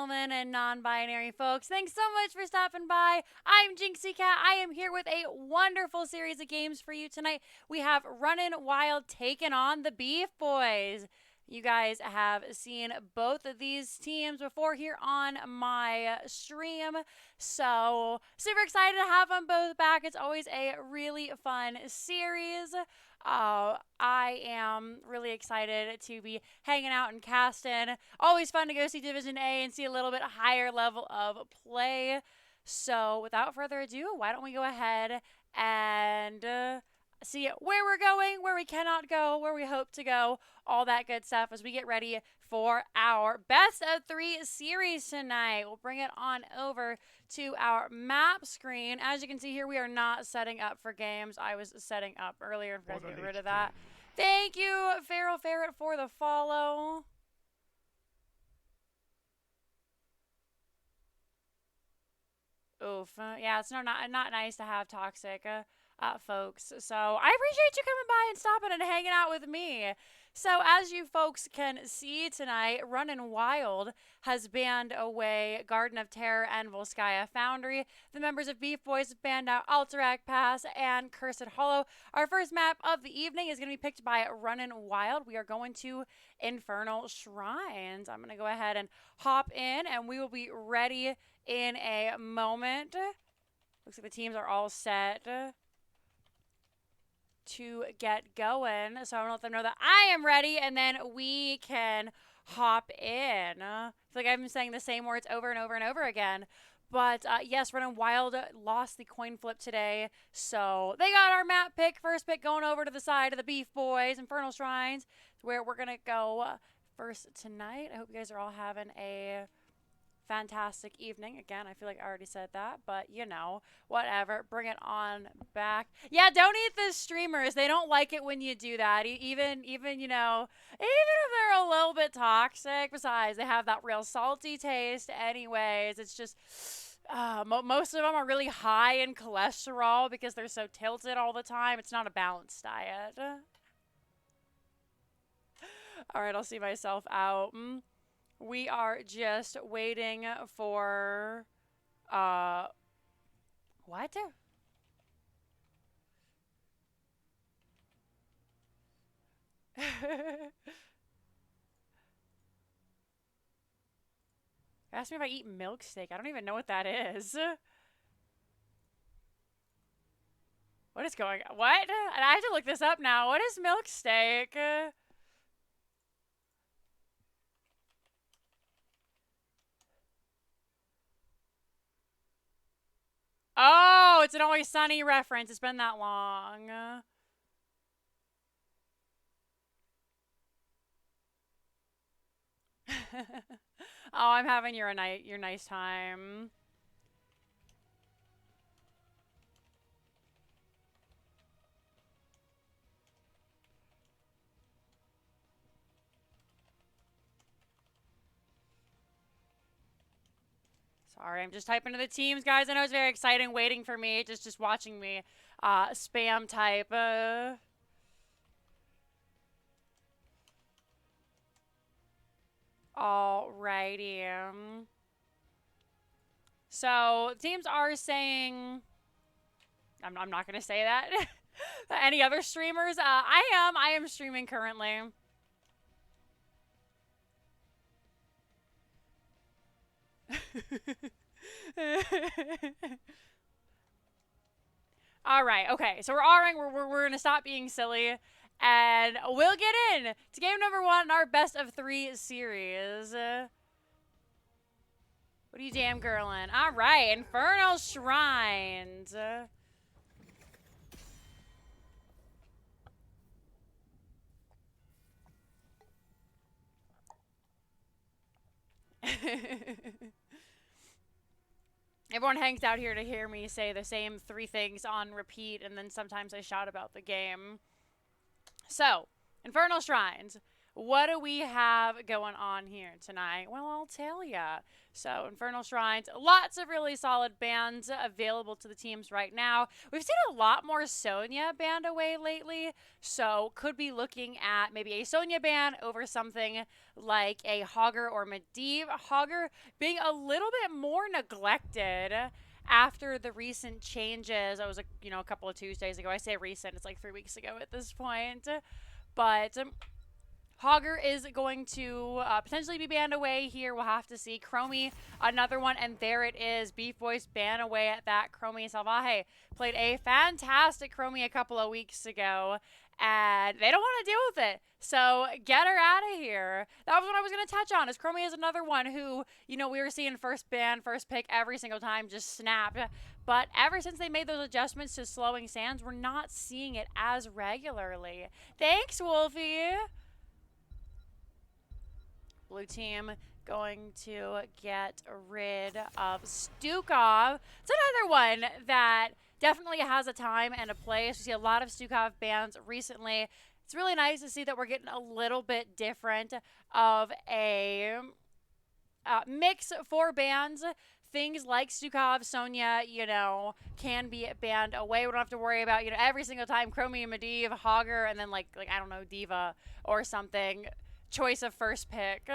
gentlemen, and non-binary folks. Thanks so much for stopping by. I'm Jinxeekatt. I am here with a wonderful series of games for you tonight. We have Runnin' Wild taking on the Bois. You guys have seen both of these teams before here on my stream, so super excited to have them both back. It's always a really fun series. I am really excited to be hanging out in Caston. Always fun to go see Division A and see a little bit higher level of play. So without further ado, why don't we go ahead and see where we're going, where we cannot go, where we hope to go, all that good stuff as we get ready for our best of 3 series tonight. We'll bring it on over to our map screen. As you can see here, we are not setting up for games. I was setting up earlier. I'm going to get rid of that. Thank you, Feral Ferret, for the follow. Oof. Yeah, it's not nice to have toxic folks. So I appreciate you coming by and stopping and hanging out with me. So as you folks can see tonight, Runnin' Wild has banned away Garden of Terror and Volskaya Foundry. The members of Beef Boys have banned out Alterac Pass and Cursed Hollow. Our first map of the evening is going to be picked by Runnin' Wild. We are going to Infernal Shrines. I'm going to go ahead and hop in, and we will be ready in a moment. Looks like the teams are all set to get going, so I'm gonna let them know that I am ready, and then we can hop in. I feel like I've been saying the same words over and over and over again, but yes, Runnin' Wild lost the coin flip today, so they got our map pick. First pick going over to the side of the Beef Boys, Infernal Shrines, where we're gonna go first tonight. I hope you guys are all having a fantastic evening. Again, I feel like I already said that, but you know, whatever. Bring it on back. Yeah, don't eat the streamers. They don't like it when you do that. Even you know, even if they're a little bit toxic. Besides, they have that real salty taste. Anyways, it's just most of them are really high in cholesterol because they're so tilted all the time. It's not a balanced diet. All right, I'll see myself out. We are just waiting for, what? Ask me if I eat milk steak. I don't even know what that is. What is going on? What? And I have to look this up now. What is milk steak? Oh, it's an Always Sunny reference. It's been that long. Oh, I'm having your nice time. Sorry, I'm just typing to the teams, guys. I know it's very exciting waiting for me, just watching me spam type. Alrighty. So, teams are saying... I'm not going to say that. Any other streamers? I am streaming currently. All right, okay. So we're R-ing. We're gonna stop being silly, and we'll get in to game number 1 in our best of 3 series. What are you damn girling? All right, Infernal Shrines. Everyone hangs out here to hear me say the same 3 things on repeat, and then sometimes I shout about the game. So, Infernal Shrines. What do we have going on here tonight? Well, I'll tell ya. So, Infernal Shrines, lots of really solid bans available to the teams right now. We've seen a lot more Sonya banned away lately, so could be looking at maybe a Sonya ban over something like a Hogger or Medivh. Hogger being a little bit more neglected after the recent changes. That was a couple of Tuesdays ago. I say recent, it's like 3 weeks ago at this point. But Hogger is going to potentially be banned away here. We'll have to see. Chromie, another one, and there it is. Beef Boys ban away at that. Chromie Salvaje played a fantastic Chromie a couple of weeks ago, and they don't want to deal with it. So get her out of here. That was what I was going to touch on, is Chromie is another one who, we were seeing first ban, first pick every single time, just snapped. But ever since they made those adjustments to slowing sands, we're not seeing it as regularly. Thanks, Wolfie. Blue team going to get rid of Stukov. It's another one that definitely has a time and a place. We see a lot of Stukov bans recently. It's really nice to see that we're getting a little bit different of a mix for bans. Things like Stukov, Sonya, can be banned away. We don't have to worry about, every single time Chromie, Medivh, Hogger, and then like I don't know, Diva or something. Choice of first pick.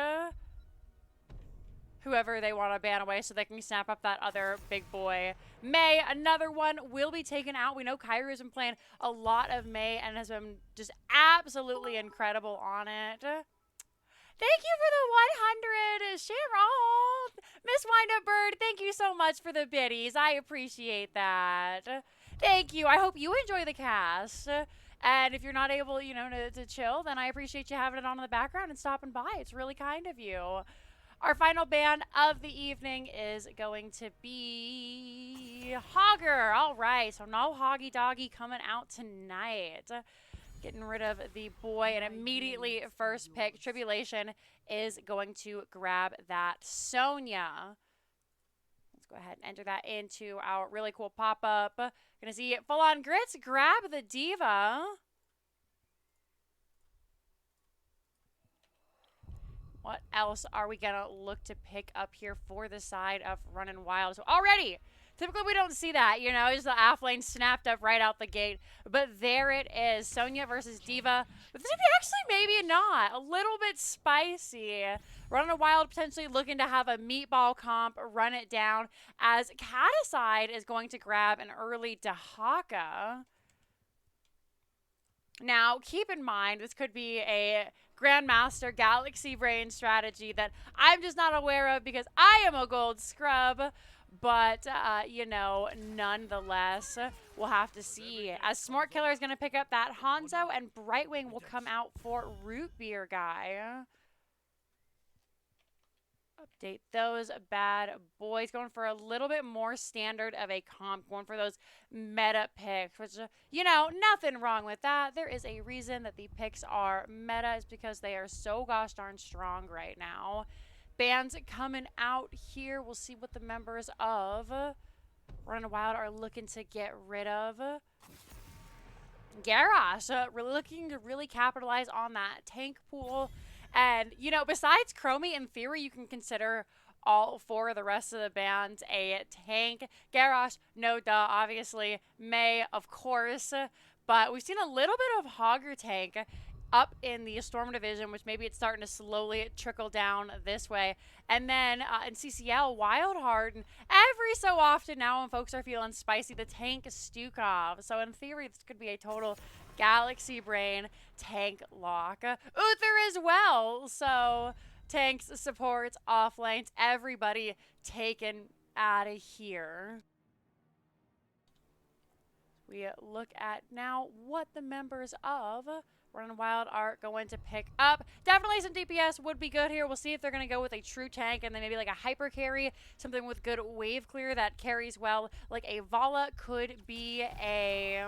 Whoever they want to ban away so they can snap up that other big boy. May, another one, will be taken out. We know Kyrie has been playing a lot of May and has been just absolutely incredible on it. Thank you for the 100, Cheryl. Miss Windup Bird, thank you so much for the biddies. I appreciate that. Thank you. I hope you enjoy the cast. And if you're not able, to chill, then I appreciate you having it on in the background and stopping by. It's really kind of you. Our final ban of the evening is going to be Hogger. All right, so no Hoggy Doggy coming out tonight. Getting rid of the boy, and immediately first pick, Tribulation, is going to grab that Sonya. Let's go ahead and enter that into our really cool pop-up. Gonna see Full On Grits grab the Diva. What else are we gonna look to pick up here for the side of Running Wild? So already, typically we don't see that, just the AF lane snapped up right out the gate. But there it is, Sonya versus Diva. But this would be actually maybe not, a little bit spicy. Running Wild potentially looking to have a meatball comp, run it down, as Caticide is going to grab an early Dahaka. Now, keep in mind, this could be a Grandmaster Galaxy Brain strategy that I'm just not aware of because I am a gold scrub. But, nonetheless, we'll have to see. As Smart Killer is going to pick up that Hanzo, and Brightwing will come out for Root Beer Guy. Update those bad boys. Going for a little bit more standard of a comp. Going for those meta picks, which, nothing wrong with that. There is a reason that the picks are meta. It's because they are so gosh darn strong right now. Bans coming out here. We'll see what the members of Running Wild are looking to get rid of. Garrosh, really looking to really capitalize on that tank pool. And, besides Chromie, in theory, you can consider all four of the rest of the bands a tank. Garrosh, no duh, obviously. May, of course. But we've seen a little bit of Hogger tank up in the Storm Division, which maybe it's starting to slowly trickle down this way. And then in CCL, Wildheart, and every so often now when folks are feeling spicy, the tank Stukov. So in theory, this could be a total Galaxy Brain tank lock. Uther as well. So tanks, supports, off lanes, everybody taken out of here. We look at now what the members of Running Wild are going to pick up. Definitely some DPS would be good here. We'll see if they're going to go with a true tank and then maybe like a hyper carry, something with good wave clear that carries well. Like a Vala could be a...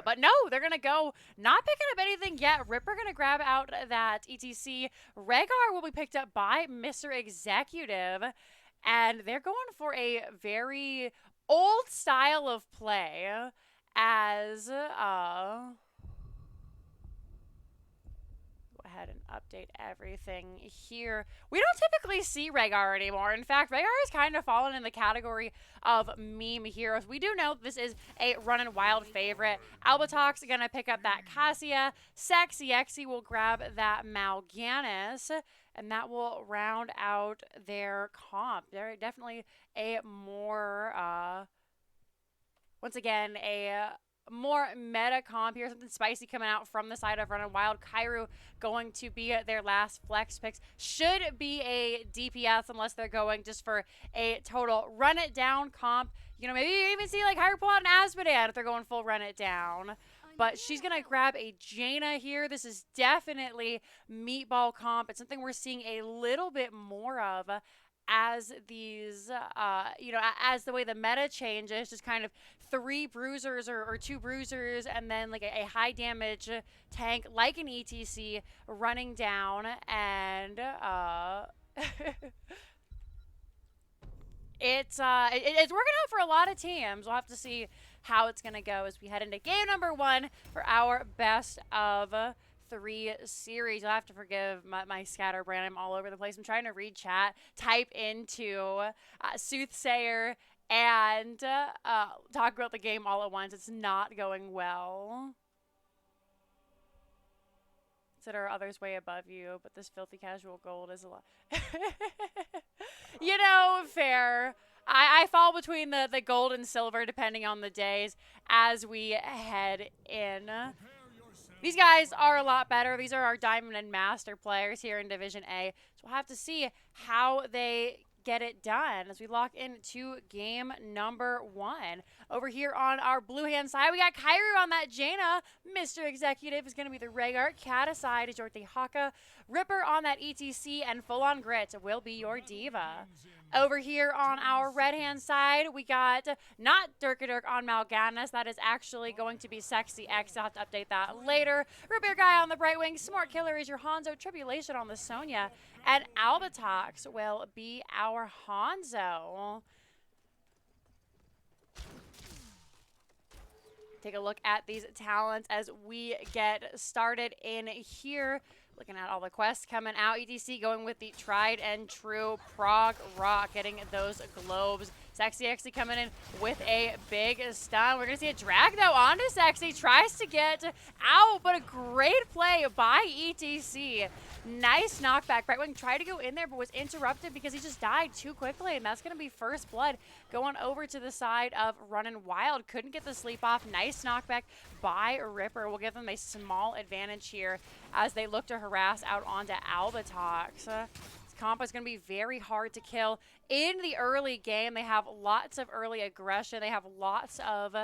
but no, they're going to go not picking up anything yet. Ripper going to grab out that ETC. Rhaegar will be picked up by Mr. Executive. And they're going for a very old style of play. As ahead and update everything here. We don't typically see Rhaegar anymore. In fact, Rhaegar has kind of fallen in the category of meme heroes. We do know this is a Running Wild favorite. Albatoc's going to pick up that Cassia. Sexy Exy will grab that Mal'Ganis. And that will round out their comp. They're definitely a more, once again, a more meta comp here. Something spicy coming out from the side of Running Wild. Kairu going to be their last flex picks. Should be a DPS unless they're going just for a total run it down comp. You know, maybe you even see like Kairu pull out an Azmodan if they're going full run it down. But she's going to grab a Jaina here. This is definitely meatball comp. It's something we're seeing a little bit more of as these, you know, as the way the meta changes. Just kind of 3 bruisers or 2 bruisers and then like a high damage tank like an ETC running down. And it's working out for a lot of teams. We'll have to see how it's going to go as we head into game number 1 for our best of 3 series. You'll have to forgive my scatterbrain. I'm all over the place. I'm trying to read chat, type into Soothsayer, and talk about the game all at once. It's not going well. Said are others way above you, but this filthy casual gold is a lot. You know, fair. I fall between the gold and silver depending on the days as we head in. These guys are a lot better. These are our Diamond and Master players here in Division A. So we'll have to see how they get it done as we lock into game number 1. Over here on our blue hand side, we got Kairu on that Jaina. Mr. Executive is going to be the Rhaegar. Cat aside is your Haka. Ripper on that ETC, and Full On Grit will be your Diva. Over here on our red hand side, we got not Dirk on Mal'Ganis. That is actually going to be Sexy X. I'll have to update that later. Repair Guy on the Bright Wing. Smart Killer is your Hanzo. Tribulation on the Sonya. And Albatox will be our Hanzo. Take a look at these talents as we get started in here. Looking at all the quests coming out. ETC going with the tried and true Prog Rock, getting those globes. Sexy Exy coming in with a big stun. We're going to see a drag, though, onto Sexy. Tries to get out, but a great play by ETC. Nice knockback. Brightwing tried to go in there, but was interrupted because he just died too quickly, and that's going to be first blood going over to the side of Running Wild. Couldn't get the sleep off. Nice knockback by Ripper. Will give them a small advantage here as they look to harass out onto Albatox. Comp is going to be very hard to kill in the early game. They have lots of early aggression. They have lots of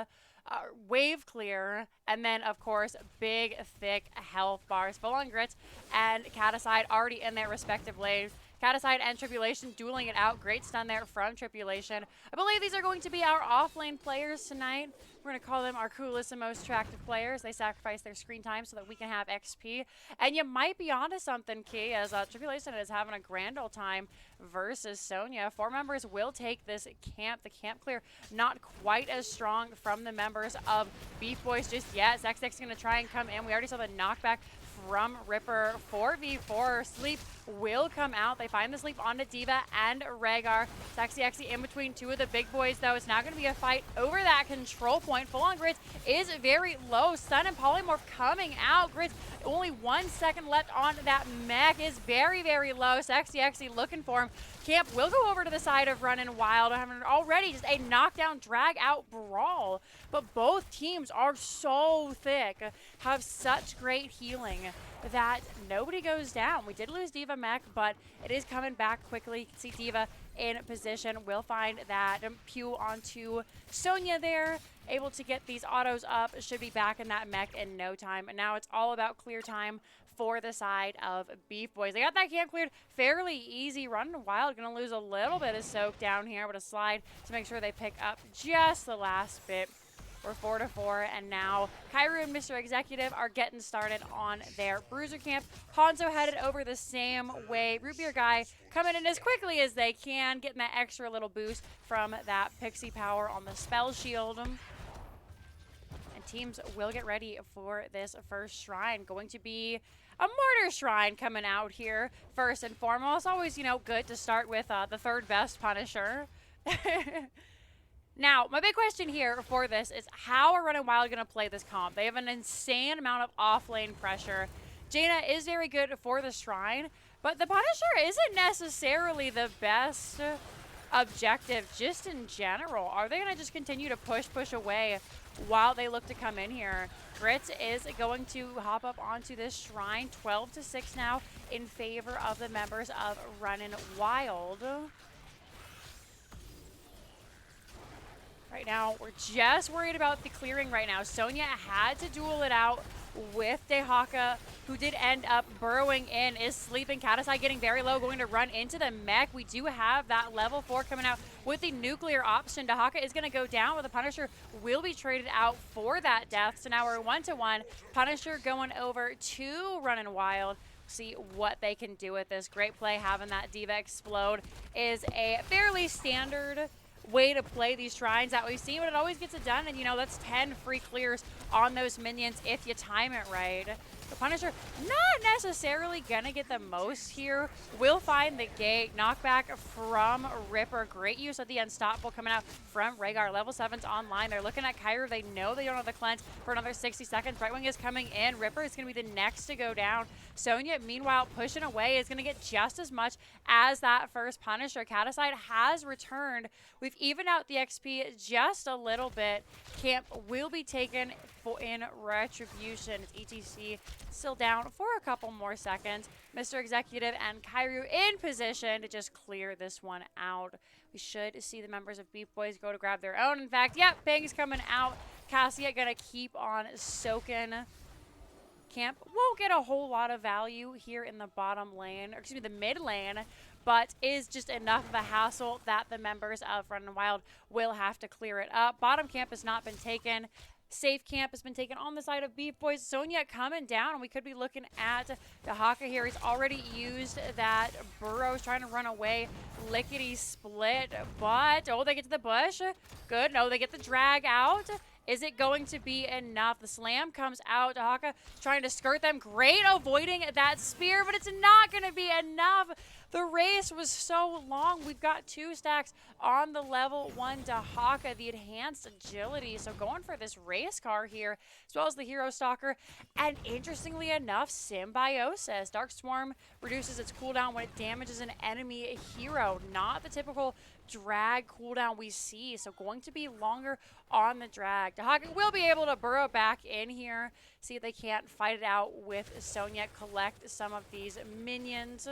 wave clear, and then of course big thick health bars. Full On Grits and Cataside already in their respective lanes. Cataside and Tribulation dueling it out. Great stun there from Tribulation. I believe these are going to be our offlane players tonight. We're going to call them our coolest and most attractive players. They sacrifice their screen time so that we can have XP. And you might be onto something, Key, as Tribulation is having a grand old time versus Sonya. 4 members will take this camp. The camp clear not quite as strong from the members of Beef Boys just yet. Zexx going to try and come in. We already saw the knockback from Ripper. 4v4 sleep will come out. They find the sleep onto Diva and Rhaegar. Sexy Exy in between 2 of the big boys, though. It's now going to be a fight over that control point. Full On Grits is very low. Stun and Polymorph coming out. Grits only 1 second left on that mech is very, very low. Sexy Exy looking for him. Camp will go over to the side of Running Wild. Having already just a knockdown, drag out brawl. But both teams are so thick, have such great healing that nobody goes down. We did lose Diva mech, but it is coming back quickly. You can see Diva in position. We'll find that Pew onto Sonya there. Able to get these autos up. Should be back in that mech in no time. And now it's all about clear time for the side of Beef Boys. They got that camp cleared fairly easy. Running Wild going to lose a little bit of soak down here, but a slide to make sure they pick up just the last bit. We're 4-4, and now Kairu and Mr. Executive are getting started on their bruiser camp. Hanzo headed over the same way. Root Beer Guy coming in as quickly as they can, getting that extra little boost from that Pixie power on the spell shield. And teams will get ready for this first shrine. Going to be a mortar shrine coming out here first and foremost. Always, you know, good to start with the third best Punisher. Now, my big question here for this is how are Running Wild going to play this comp? They have an insane amount of off-lane pressure. Jaina is very good for the Shrine, but the Punisher isn't necessarily the best objective just in general. Are they going to just continue to push away while they look to come in here? Grits is going to hop up onto this Shrine, 12-6 now in favor of the members of Running Wild. Right now, we're just worried about the clearing right now. Sonya had to duel it out with Dehaka, who did end up burrowing in, is sleeping. Katasai getting very low, going to run into the mech. We do have that level 4 coming out with the nuclear option. Dehaka is going to go down, but the Punisher will be traded out for that death. So now we're 1-1. Punisher going over to Running Wild. See what they can do with this. Great play, having that Diva explode is a fairly standard way to play these shrines that we've seen, but it always gets it done. And you know, that's 10 free clears on those minions if you time it right. The Punisher not necessarily gonna get the most here. Will find the gate. Knockback from Ripper. Great use of the Unstoppable coming out from Rhaegar. Level 7's online. They're looking at Kyra. They know they don't have the cleanse for another 60 seconds. Brightwing is coming in. Ripper is gonna be the next to go down. Sonya, meanwhile, pushing away, is gonna get just as much as that first Punisher. Katasai has returned. We've evened out the XP just a little bit. Camp will be taken in retribution. It's ETC still down for a couple more seconds. Mr. Executive and Kairu in position to just clear this one out. We should see the members of Beef Boys go to grab their own. In fact, yep, Bang's coming out. Cassia gonna keep on soaking. Camp won't get a whole lot of value here in the bottom lane, or excuse me, the mid lane, but is just enough of a hassle that the members of Running Wild will have to clear it up. Bottom camp has not been taken. Safe camp has been taken on the side of Beef Boys. Sonya coming down, and we could be looking at Dehaka here. He's already used that Burrow's trying to run away. Lickety split, but oh, they get to the bush. Good. No, they get the drag out. Is it going to be enough? The slam comes out. Dehaka trying to skirt them. Great avoiding that spear, but it's not going to be enough. The race was so long. We've got 2 stacks on the level 1 Dehaka, the enhanced agility. So going for this race car here, as well as the hero stalker. And interestingly enough, symbiosis. Dark Swarm reduces its cooldown when it damages an enemy hero. Not the typical drag cooldown we see. So going to be longer on the drag. Dehaka will be able to burrow back in here. See if they can't fight it out with Sonya. Collect some of these minions.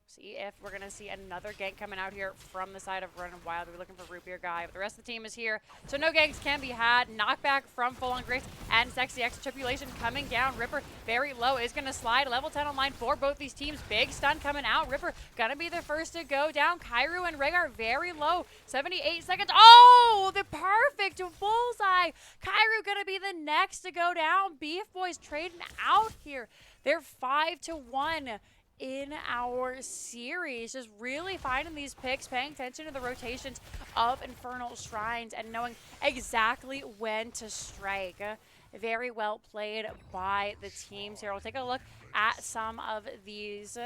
See if we're going to see another gank coming out here from the side of Running Wild. We're looking for Root Beer Guy, but the rest of the team is here. So no ganks can be had. Knockback from Full On Grace and Sexy X Tripulation coming down. Ripper very low is going to slide. Level 10 online for both these teams. Big stun coming out. Ripper going to be the first to go down. Kairu and Rhaegar very low. 78 seconds. Oh, the perfect bullseye. Kairu going to be the next to go down. Beef Boys trading out here. They're 5-1. In our series, just really finding these picks, paying attention to the rotations of Infernal Shrines and knowing exactly when to strike. Very well played by the teams here. We'll take a look at some of these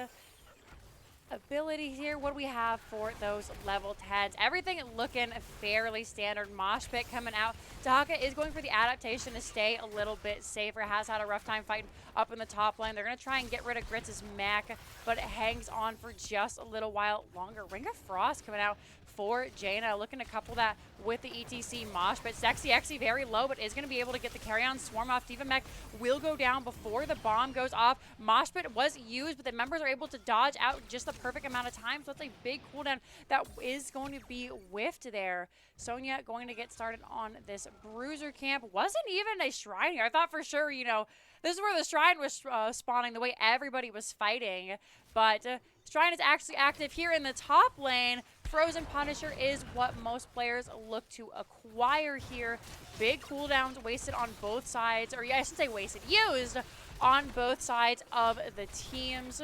abilities here. What do we have for those level 10s? Everything looking fairly standard. Mosh Pit coming out. Dehaka is going for the adaptation to stay a little bit safer. Has had a rough time fighting up in the top lane. They're going to try and get rid of Grits' mech, but it hangs on for just a little while longer. Ring of Frost coming out for Jaina, looking to couple that with the ETC Mosh, but Sexy Exy very low, but is going to be able to get the carry-on. Swarm off. Diva Mech will go down before the bomb goes off. Mosh Pit was used, but the members are able to dodge out just the perfect amount of time, so it's a big cooldown that is going to be whiffed there. Sonya going to get started on this Bruiser camp. Wasn't even a shrine here. I thought for sure, you know, this is where the shrine was spawning, the way everybody was fighting, but shrine is actually active here in the top lane. Frozen Punisher is what most players look to acquire here. Big cooldowns wasted on both sides, or yeah, I shouldn't say wasted, used on both sides of the teams.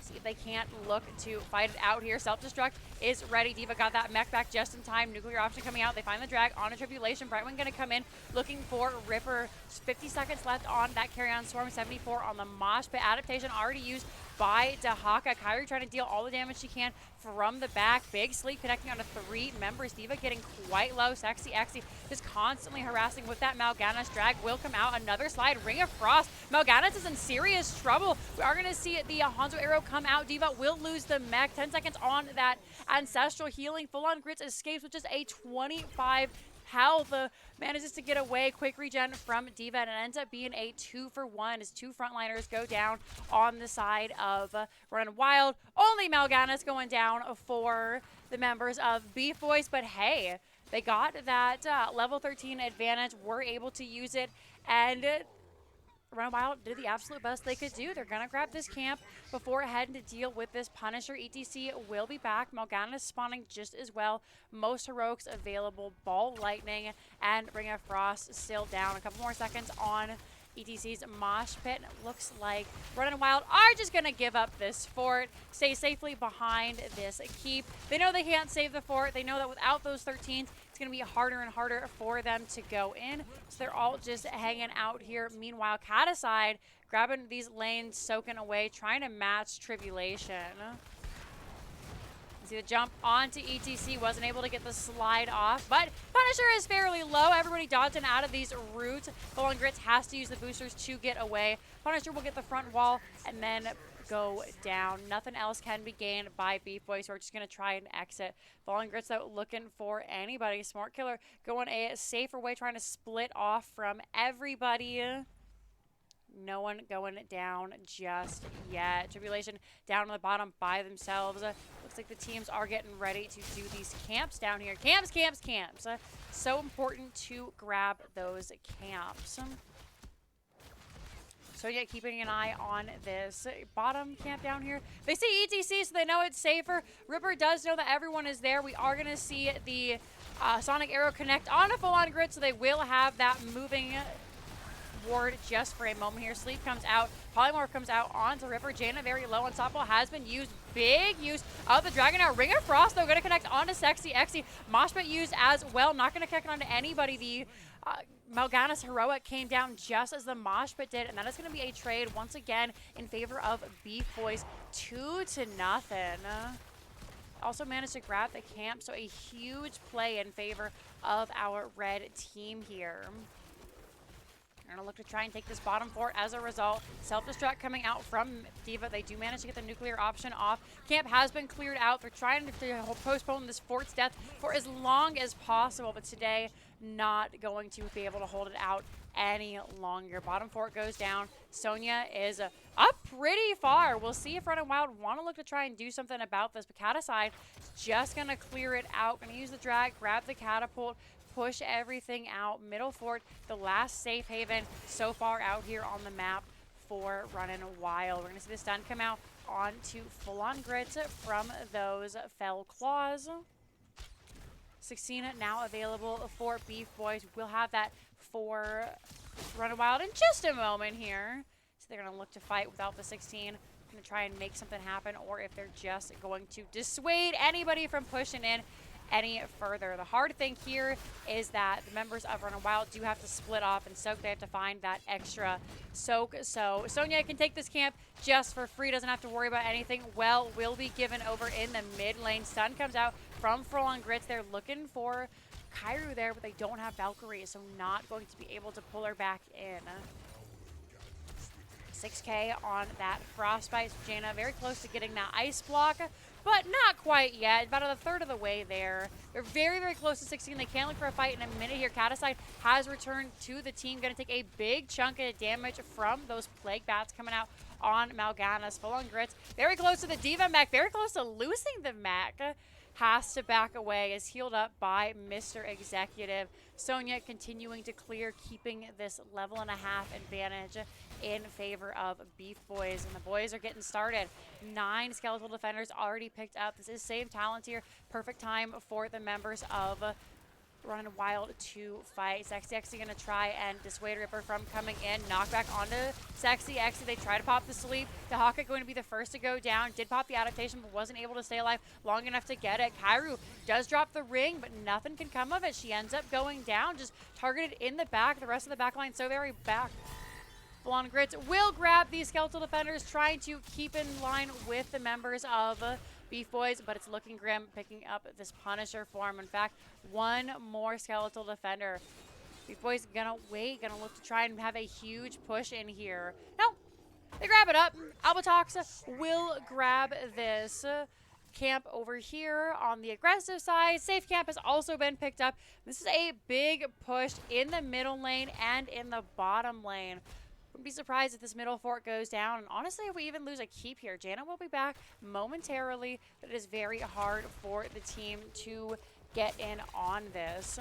See if they can't look to fight it out here. Self-destruct is ready. D.Va got that mech back just in time. Nuclear option coming out. They find the drag on a Tribulation. Brightwing going to come in looking for Ripper. 50 seconds left on that carry-on Swarm. 74 on the Mosh Pit. Adaptation already used by Dahaka. Kyrie trying to deal all the damage she can from the back. Big Sleep connecting onto 3 members. D.Va getting quite low. Sexy Exy just constantly harassing with that Mal'Ganis. Drag will come out. Another slide. Ring of Frost. Mal'Ganis is in serious trouble. We are going to see the Hanzo arrow come out. D.Va will lose the mech. 10 seconds on that Ancestral Healing. Full on Grits escapes with just a 25 health. Manages to get away. Quick regen from D.Va, and it ends up being a 2-for-1 as 2 frontliners go down on the side of Running Wild. Only Mal'Ganis going down for the members of Beef Boys, but hey, they got that level 13 advantage, were able to use it, and Run Wild did the absolute best they could do. They're going to grab this camp before heading to deal with this Punisher. ETC will be back. Mal'Ganis spawning just as well. Most heroics available. Ball Lightning and Ring of Frost still down. A couple more seconds on ETC's Mosh Pit. And it looks like Running Wild are just going to give up this fort, stay safely behind this keep. They know they can't save the fort. They know that without those 13s, it's going to be harder and harder for them to go in. So they're all just hanging out here. Meanwhile, Cataside grabbing these lanes, soaking away, trying to match Tribulation. See the jump onto ETC, wasn't able to get the slide off, but Punisher is fairly low. Everybody dodging out of these roots. Golden Grits has to use the boosters to get away. Punisher will get the front wall and then go down. Nothing else can be gained by Beef Boys, so we're just going to try and exit. Falling Grits, though, looking for anybody. Smart Killer going a safer way, trying to split off from everybody. No one going down just yet. Tribulation down on the bottom by themselves. Looks like the teams are getting ready to do these camps down here. Camps. So important to grab those camps. So yeah, keeping an eye on this bottom camp down here. They see ETC, so they know it's safer. Ripper does know that everyone is there. We are going to see the Sonic Arrow connect on a full-on grid, so they will have that moving ward just for a moment here. Sleep comes out. Polymorph comes out onto Ripper. Jaina very low. Unstoppable has been used. Big use of the Dragon. Now Ring of Frost, though, going to connect onto Sexy Exy. Mosh Pit used as well. Not going to connect onto anybody. The Mal'Ganis Heroic came down just as the Mosh Pit did, and that is going to be a trade once again in favor of Beef Boys. 2-0. Also managed to grab the camp, so a huge play in favor of our red team here. They're going to look to try and take this bottom fort as a result. Self-destruct coming out from D.Va. They do manage to get the nuclear option off. Camp has been cleared out. They're trying to postpone this fort's death for as long as possible, but today not going to be able to hold it out any longer. Bottom fort goes down. Sonya is up pretty far. We'll see if Red and Wild want to look to try and do something about this, but Cataside just going to clear it out. Going to use the drag, grab the catapult, push everything out. Middle fort, the last safe haven so far out here on the map for Running Wild. We're going to see the stun come out onto full-on grits from those Fell Claws. 16 now available for Beef Boys. We'll have that for Running Wild in just a moment here. So they're going to look to fight without the 16. Going to try and make something happen, or if they're just going to dissuade anybody from pushing in any further. The hard thing here is that the members of Running Wild do have to split off, and Soak, they have to find that extra Soak. So Sonya can take this camp just for free, doesn't have to worry about anything. Well, will be given over in the mid lane. Stun comes out from Full-On Grits. They're looking for Kairu there, but they don't have Valkyrie, so not going to be able to pull her back in. 6K on that Frostbite. Jaina very close to getting that Ice Block, but not quite yet. About a third of the way there. They're very, very close to 16. They can look for a fight in a minute here. Cataside has returned to the team. Going to take a big chunk of damage from those Plague Bats coming out on Mal'Ganis. Full-On Grits. Very close to the D.Va mech. Very close to losing the mech. Has to back away, is healed up by Mr. Executive. Sonya continuing to clear, keeping this level and a half advantage in favor of Beef Boys. And the boys are getting started. 9 skeletal defenders already picked up. This is save talent here. Perfect time for the members of Running wild to fight. Sexy Exy gonna try and dissuade Ripper from coming in. Knockback onto Sexy Exy. They try to pop the sleep. Dehaka going to be the first to go down. Did pop the adaptation, but wasn't able to stay alive long enough to get it. Kairu does drop the ring, but nothing can come of it. She ends up going down, just targeted in the back. The rest of the back line so very back. Full-on Grits will grab these skeletal defenders, trying to keep in line with the members of Beef Boys, but it's looking grim picking up this Punisher form. In fact, one more skeletal defender. Beef Boys gonna wait, gonna look to try and have a huge push in here. No, they grab it up. Albatox will grab this camp over here on the aggressive side. Safe camp has also been picked up. This is a big push in the middle lane and in the bottom lane. Wouldn't be surprised if this middle fort goes down. And honestly, if we even lose a keep here, Jaina will be back momentarily. But it is very hard for the team to get in on this.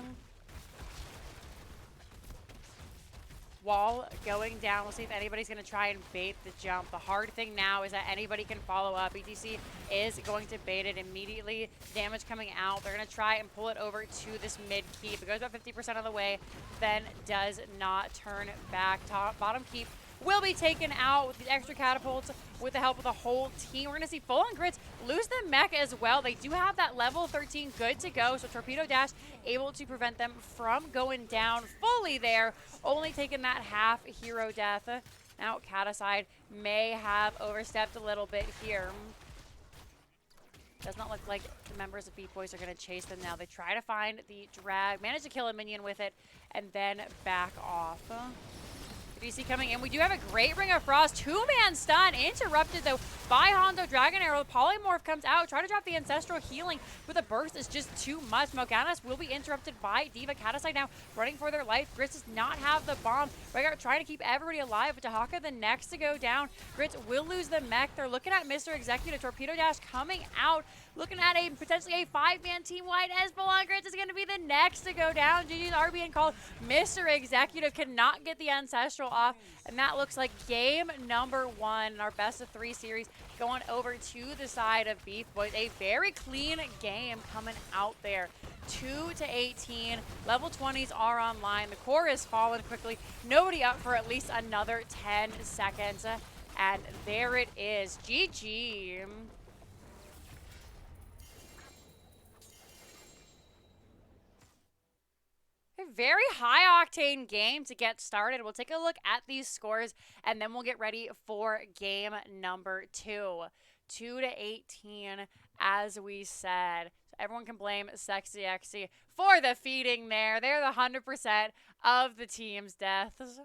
Wall going down. We'll see if anybody's going to try and bait the jump. The hard thing now is that anybody can follow up. ETC is going to bait it immediately. Damage coming out. They're going to try and pull it over to this mid keep. It goes about 50% of the way, then does not turn back. Bottom keep will be taken out with these extra catapults with the help of the whole team. We're going to see Full-on Grits lose the mech as well. They do have that level 13 good to go, so Torpedo Dash able to prevent them from going down fully there, only taking that half hero death. Now Caticide may have overstepped a little bit here. Does not look like the members of Beef Boys are going to chase them now. They try to find the drag, manage to kill a minion with it, and then back off. DC coming in. We do have a great Ring of Frost. Two-man stun. Interrupted, though, by Hondo. Dragon Arrow. Polymorph comes out. Try to drop the Ancestral Healing, but the burst is just too much. Morganas will be interrupted by D.Va. Caticide now running for their life. Grits does not have the bomb. Rhaegar trying to keep everybody alive, but Dehaka the next to go down. Grits will lose the mech. They're looking at Mr. Executive. Torpedo Dash coming out. Looking at a potentially a 5-man team-wide as Full-on Grits is going to be the next to go down. GG's RBN called. Mr. Executive cannot get the Ancestral off, and that looks like game number 1 in our best of 3 series going over to the side of Beef Boys. A very clean game coming out there. 2-18. Level 20s are online. The core is falling quickly. Nobody up for at least another 10 seconds. And there it is. GG. A very high-octane game to get started. We'll take a look at these scores, and then we'll get ready for game number 2. 2-18, as we said. So everyone can blame Sexy Exy for the feeding there. They're the 100% of the team's deaths.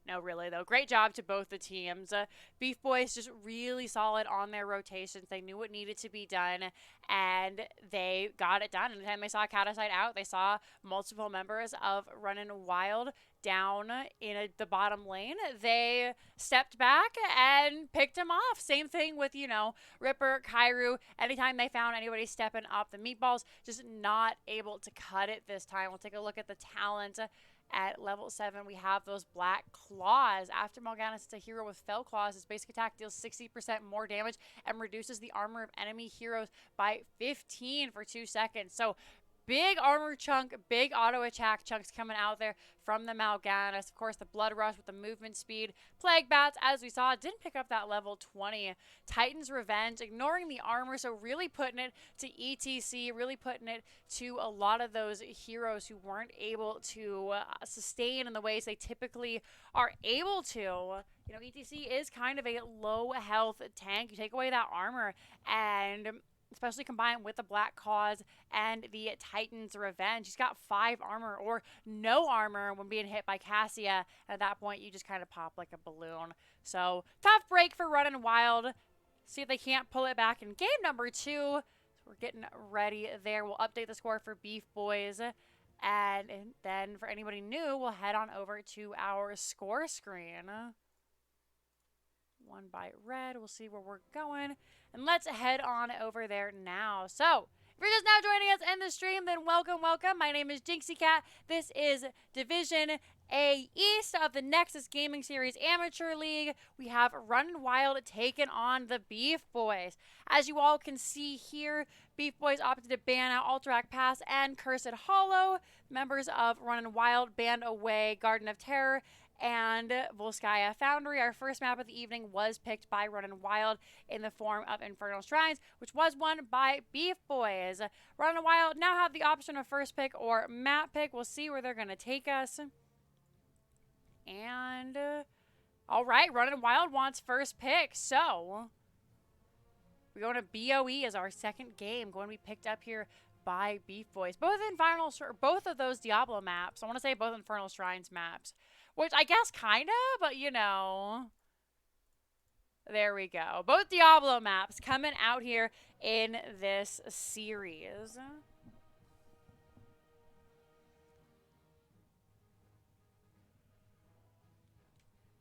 No, really, though. Great job to both the teams. Beef Boys just really solid on their rotations. They knew what needed to be done, and they got it done. Anytime they saw Caticide out, they saw multiple members of Running Wild down in the bottom lane. They stepped back and picked him off. Same thing with, you know, Ripper, Kairu. Anytime they found anybody stepping up, the Meatballs just not able to cut it this time. We'll take a look at the talent. At level 7, we have those Black Claws. After Morgana is a hero with Fell Claws, his basic attack deals 60% more damage and reduces the armor of enemy heroes by 15 for 2 seconds. So big armor chunk, big auto attack chunks coming out there from the Mal'Ganis. Of course, the Blood Rush with the movement speed. Plague Bats, as we saw, didn't pick up that level 20. Titan's Revenge, ignoring the armor, so really putting it to ETC, really putting it to a lot of those heroes who weren't able to sustain in the ways they typically are able to. You know, ETC is kind of a low health tank. You take away that armor, and especially combined with the Black Cause and the Titan's Revenge. He's got 5 armor or no armor when being hit by Cassia. At that point, you just kind of pop like a balloon. So, tough break for Running Wild. See if they can't pull it back in game number 2. So we're getting ready there. We'll update the score for Beef Boys. And then for anybody new, we'll head on over to our score screen. One by red. We'll see where we're going. And let's head on over there now. So, if you're just now joining us in the stream, then welcome, welcome. My name is Jinxeekatt. This is Division, A East of the Nexus Gaming Series Amateur League, we have Runnin' Wild taking on the Beef Boys. As you all can see here, Beef Boys opted to ban out Alterac Pass and Cursed Hollow. Members of Runnin' Wild banned away Garden of Terror and Volskaya Foundry. Our first map of the evening was picked by Runnin' Wild in the form of Infernal Shrines, which was won by Beef Boys. Runnin' Wild now have the option of first pick or map pick. We'll see where they're going to take us. And, all right, Runnin' Wild wants first pick, so we're going to BOE as our second game, going to be picked up here by Beef Boys. Both of those Diablo maps. I want to say both Infernal Shrines maps, which I guess kind of, but you know. There we go. Both Diablo maps coming out here in this series.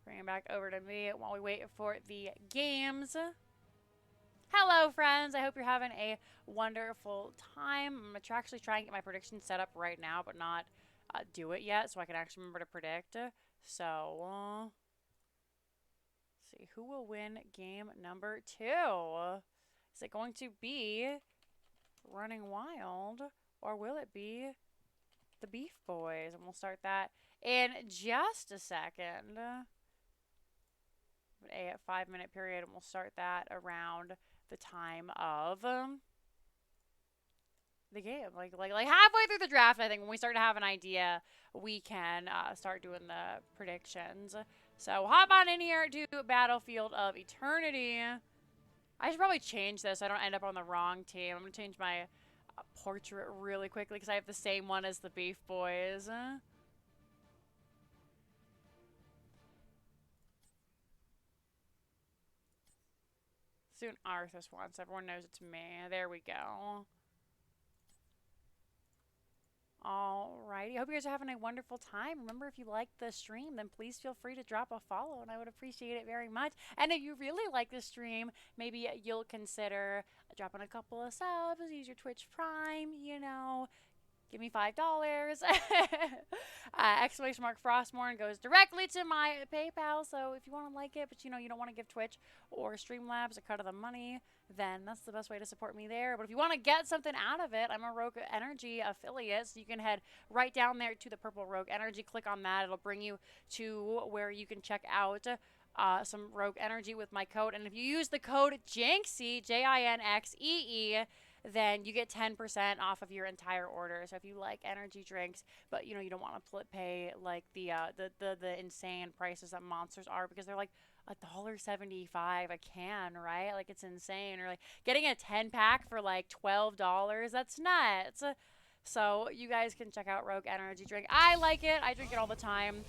Bring it back over to me while we wait for the games. Hello, friends. I hope you're having a wonderful time. I'm actually trying to get my prediction set up right now, but not do it yet so I can actually remember to predict. So, let's see. Who will win game number 2? Is it going to be Running Wild, or will it be the Beef Boys? And we'll start that in just a second. A 5-minute period, and we'll start that around the time of the game. Like halfway through the draft, I think, when we start to have an idea, we can start doing the predictions. So hop on in here to Battlefield of Eternity. I should probably change this so I don't end up on the wrong team. I'm going to change my portrait really quickly because I have the same one as the Beef Boys. Soon Arthas wants. Everyone knows it's me. There we go. Alrighty. I hope you guys are having a wonderful time. Remember, if you like the stream, then please feel free to drop a follow, and I would appreciate it very much. And if you really like the stream, maybe you'll consider dropping a couple of subs, use your Twitch Prime, you know. Give me $5. Exclamation mark Frostmorn goes directly to my PayPal. So if you want to like it, but you know you don't want to give Twitch or Streamlabs a cut of the money, then that's the best way to support me there. But if you want to get something out of it, I'm a Rogue Energy affiliate, so you can head right down there to the purple Rogue Energy. Click on that. It'll bring you to where you can check out some Rogue Energy with my code. And if you use the code JINXEE, JINXEE, then you get 10% off of your entire order. So if you like energy drinks, but you know you don't want to pay like the insane prices that Monsters are, because they're like $1.75 a can, right? Like, it's insane. Or like getting a 10-pack for like $12. That's nuts. So you guys can check out Rogue Energy Drink. I like it. I drink it all the time.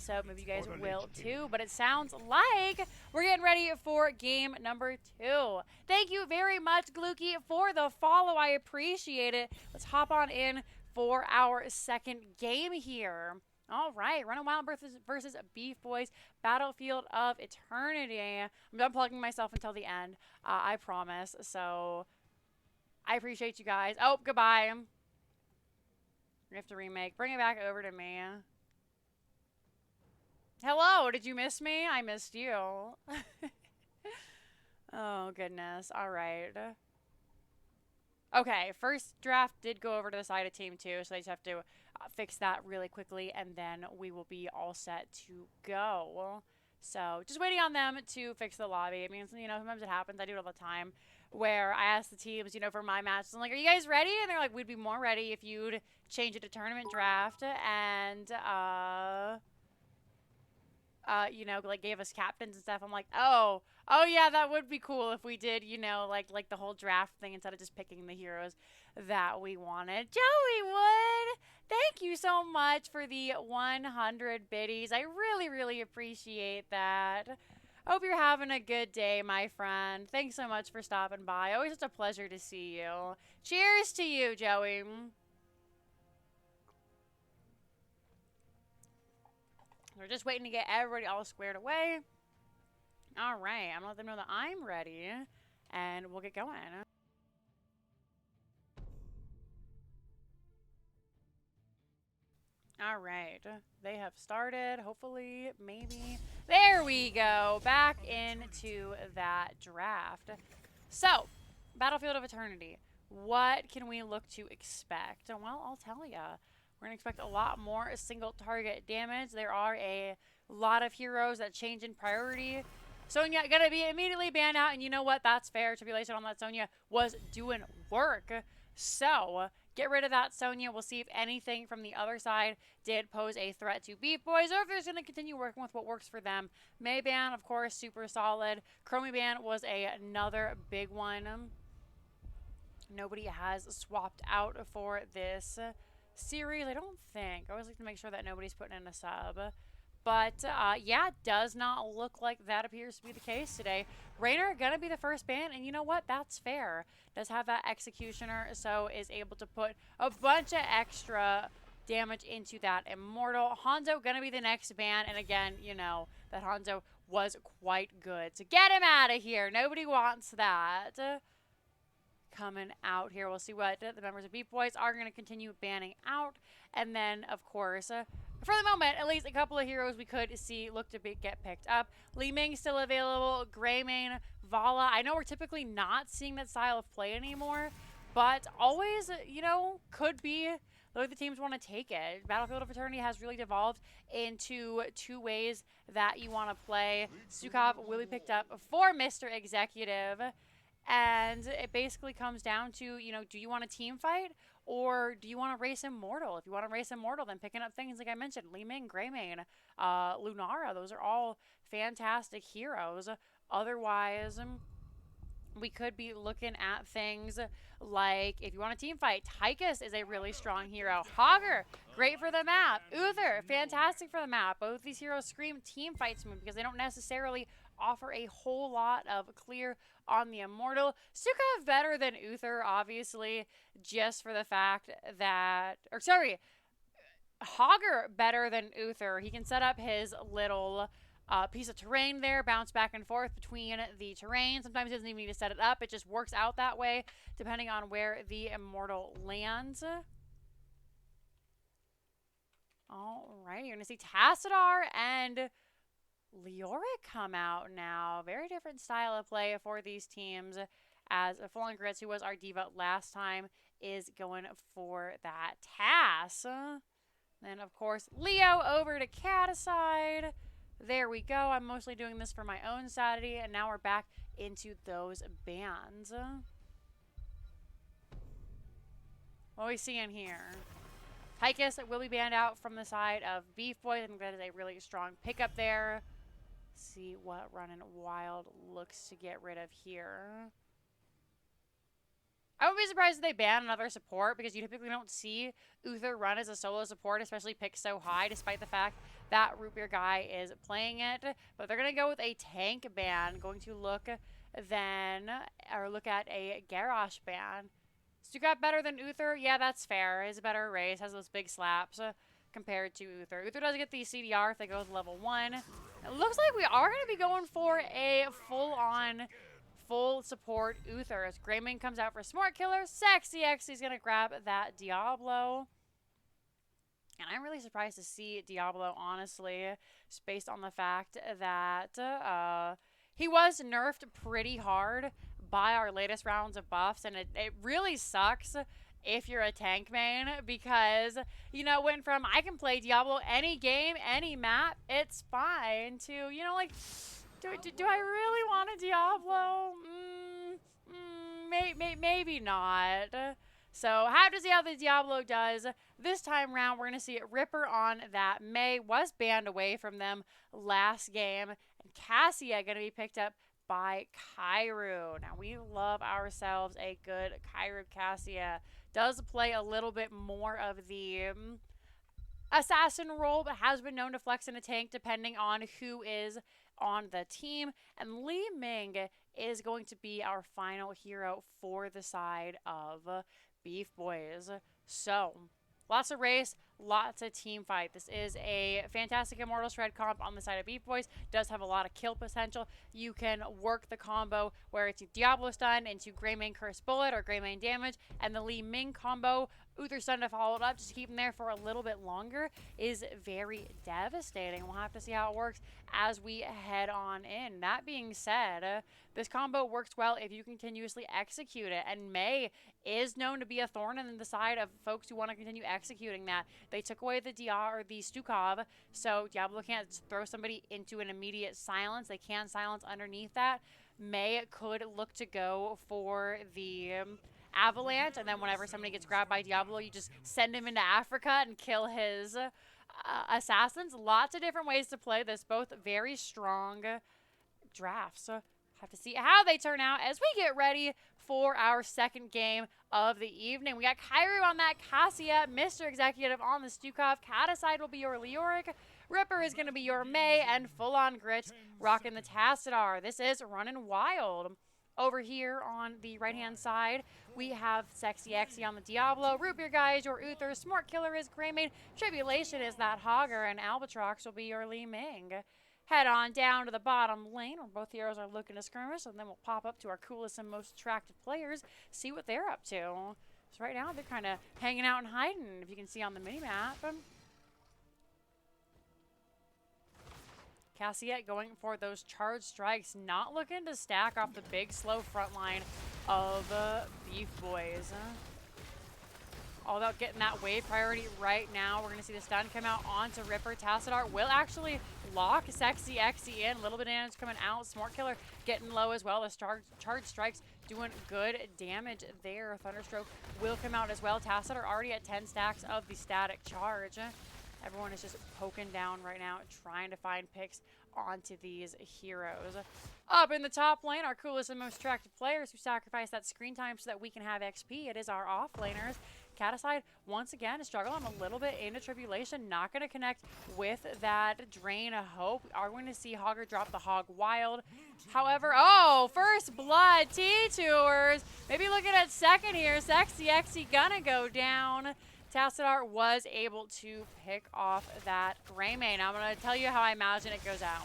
So maybe you guys will too. But it sounds like we're getting ready for game number 2. Thank you very much, Gluki, for the follow. I appreciate it. Let's hop on in for our second game here. All right, Runnin' Wild versus Beef Boys, Battlefield of Eternity. I'm done plugging myself until the end, I promise. So I appreciate you guys. Oh, goodbye. We have to remake. Bring it back over to me. Hello, did you miss me? I missed you. Oh, goodness. All right. Okay, first draft did go over to the side of team 2, so they just have to fix that really quickly, and then we will be all set to go. So just waiting on them to fix the lobby. I mean, you know, sometimes it happens. I do it all the time, where I ask the teams, you know, for my matches, I'm like, are you guys ready? And they're like, we'd be more ready if you'd change it to tournament draft. And, you know, like, gave us captains and stuff. I'm like, oh yeah, that would be cool if we did, you know, like the whole draft thing instead of just picking the heroes that we wanted. Joey Wood, thank you so much for the 100 biddies. I really, really appreciate that. Hope you're having a good day, my friend. Thanks so much for stopping by. Always such a pleasure to see you. Cheers to you, Joey. We're just waiting to get everybody all squared away. All right, I'm gonna let them know that I'm ready, and we'll get going. All right. They have started. Hopefully, maybe. There we go. Back into that draft. So, Battlefield of Eternity. What can we look to expect? Well, I'll tell you. We're going to expect a lot more single target damage. There are a lot of heroes that change in priority. Sonya going to be immediately banned out, and you know what? That's fair. Tribulation on that Sonya was doing work. So, get rid of that Sonya. We'll see if anything from the other side did pose a threat to Beef Boys, or if they're going to continue working with what works for them. May ban, of course, super solid. Chromie ban was another big one. Nobody has swapped out for this series, I don't think. I always like to make sure that nobody's putting in a sub. But, yeah, does not look like that appears to be the case today. Raynor gonna be the first ban, and you know what? That's fair. Does have that Executioner, so is able to put a bunch of extra damage into that Immortal. Hanzo gonna be the next ban, and again, you know, that Hanzo was quite good. So get him out of here. Nobody wants that. Coming out here. We'll see what the members of Beef Boys are going to continue banning out. And then, of course, for the moment, at least a couple of heroes we could see look to get picked up. Li Ming still available. Greymane, Vala. I know we're typically not seeing that style of play anymore, but always, you know, could be the way the teams want to take it. Battlefield of Eternity has really devolved into two ways that you want to play. Sukov will be picked up for Mr. Executive. And it basically comes down to, you know, do you want a team fight or do you want to race Immortal? If you want to race Immortal, then picking up things like I mentioned, Li Ming, Greymane, Lunara, those are all fantastic heroes. Otherwise, we could be looking at things like, if you want a team fight, Tychus is a really strong hero. Hogger, great for the map. Uther, fantastic for the map. Both these heroes scream team fights to me because they don't necessarily offer a whole lot of clear on the Immortal. Sukov better than Uther, obviously, just for the fact that, or sorry, Hogger better than Uther. He can set up his little piece of terrain there, bounce back and forth between the terrain. Sometimes he doesn't even need to set it up. It just works out that way, depending on where the Immortal lands. All right, you're going to see Tassadar and Leoric come out now. Very different style of play for these teams, as Fallen Grits, who was our diva last time, is going for that Tass. Then, of course, Leo over to Caticide. There we go. I'm mostly doing this for my own sanity, and now we're back into those bans. What are we seeing here? Tychus will be banned out from the side of Beef Boys. I think that is a really strong pickup there. See what Running Wild looks to get rid of here. I wouldn't be surprised if they ban another support, because you typically don't see Uther run as a solo support, especially picked so high, despite the fact that Root Beer Guy is playing it. But they're going to go with a tank ban, going to look then, or look at a Garrosh ban. Sukov better than Uther? Yeah, that's fair. Is a better race, has those big slaps compared to Uther. Uther does get the CDR if they go with level 1. It looks like we are going to be going for a full-on full support Uther as Greymane comes out for Smart Killer. Sexy X is going to grab that Diablo. And I'm really surprised to see Diablo, honestly, just based on the fact that he was nerfed pretty hard by our latest rounds of buffs. And it really sucks if you're a tank main, because, you know, went from I can play Diablo any game, any map, it's fine, to, you know, like, do I really want a Diablo? Maybe not. So how does see how the Diablo does this time around? We're going to see Ripper on that May. Was banned away from them last game. And Cassia going to be picked up by Kairu. Now, we love ourselves a good Kairu Cassia. Does play a little bit more of the assassin role, but has been known to flex in a tank depending on who is on the team. And Li Ming is going to be our final hero for the side of Beef Boys. So, lots of race, lots of team fight. This is a fantastic Immortal Shred comp on the side of Beef Boys. Does have a lot of kill potential. You can work the combo where it's Diablo stun into Greymane Curse Bullet or Greymane damage, and the Li Ming combo, Uther stun to follow it up, just keep him there for a little bit longer, is very devastating. We'll have to see how it works as we head on in. That being said, this combo works well if you continuously execute it, and Mei is known to be a thorn in the side of folks who want to continue executing that. They took away the the Stukov, so Diablo can't throw somebody into an immediate silence. They can silence underneath that. Mei could look to go for the Avalanche, and then whenever somebody gets grabbed by Diablo, you just send him into Africa and kill his assassins. Lots of different ways to play this, both very strong drafts. So have to see how they turn out as we get ready for our second game of the evening. We got Kairu on that Cassia, Mr. Executive on the Stukov, Kataside will be your Leoric, Ripper is going to be your Mei, and Full On Grit rocking the Tassadar. This is Running Wild. Over here on the right-hand side, we have Sexy Exy on the Diablo, Root Beer Guy is your Uther, Smart Killer is Greymane, Tribulation is that Hogger, and Albatrox will be your Li Ming. Head on down to the bottom lane where both heroes are looking to skirmish, and then we'll pop up to our coolest and most attractive players, see what they're up to. So right now, they're kind of hanging out and hiding, if you can see on the mini-map. Cassiette going for those charge strikes, not looking to stack off the big, slow front line of Beef Boys. All about getting that wave priority right now. We're going to see the stun come out onto Ripper. Tassadar will actually lock Sexy Exy in. A little bit of damage coming out. Smart Killer getting low as well. The charge strikes doing good damage there. Thunderstroke will come out as well. Tassadar already at 10 stacks of the static charge. Everyone is just poking down right now, trying to find picks onto these heroes. Up in the top lane, our coolest and most attractive players who sacrifice that screen time so that we can have XP. It is our off laners. Kataside, once again, struggling a little bit into Tribulation. Not going to connect with that Drain of Hope. We are going to see Hogger drop the Hog Wild. However, oh, first blood, T-Tours. Maybe looking at second here. Sexy Exy gonna go down. Tassadar was able to pick off that Greymane. I'm going to tell you how I imagine it goes out.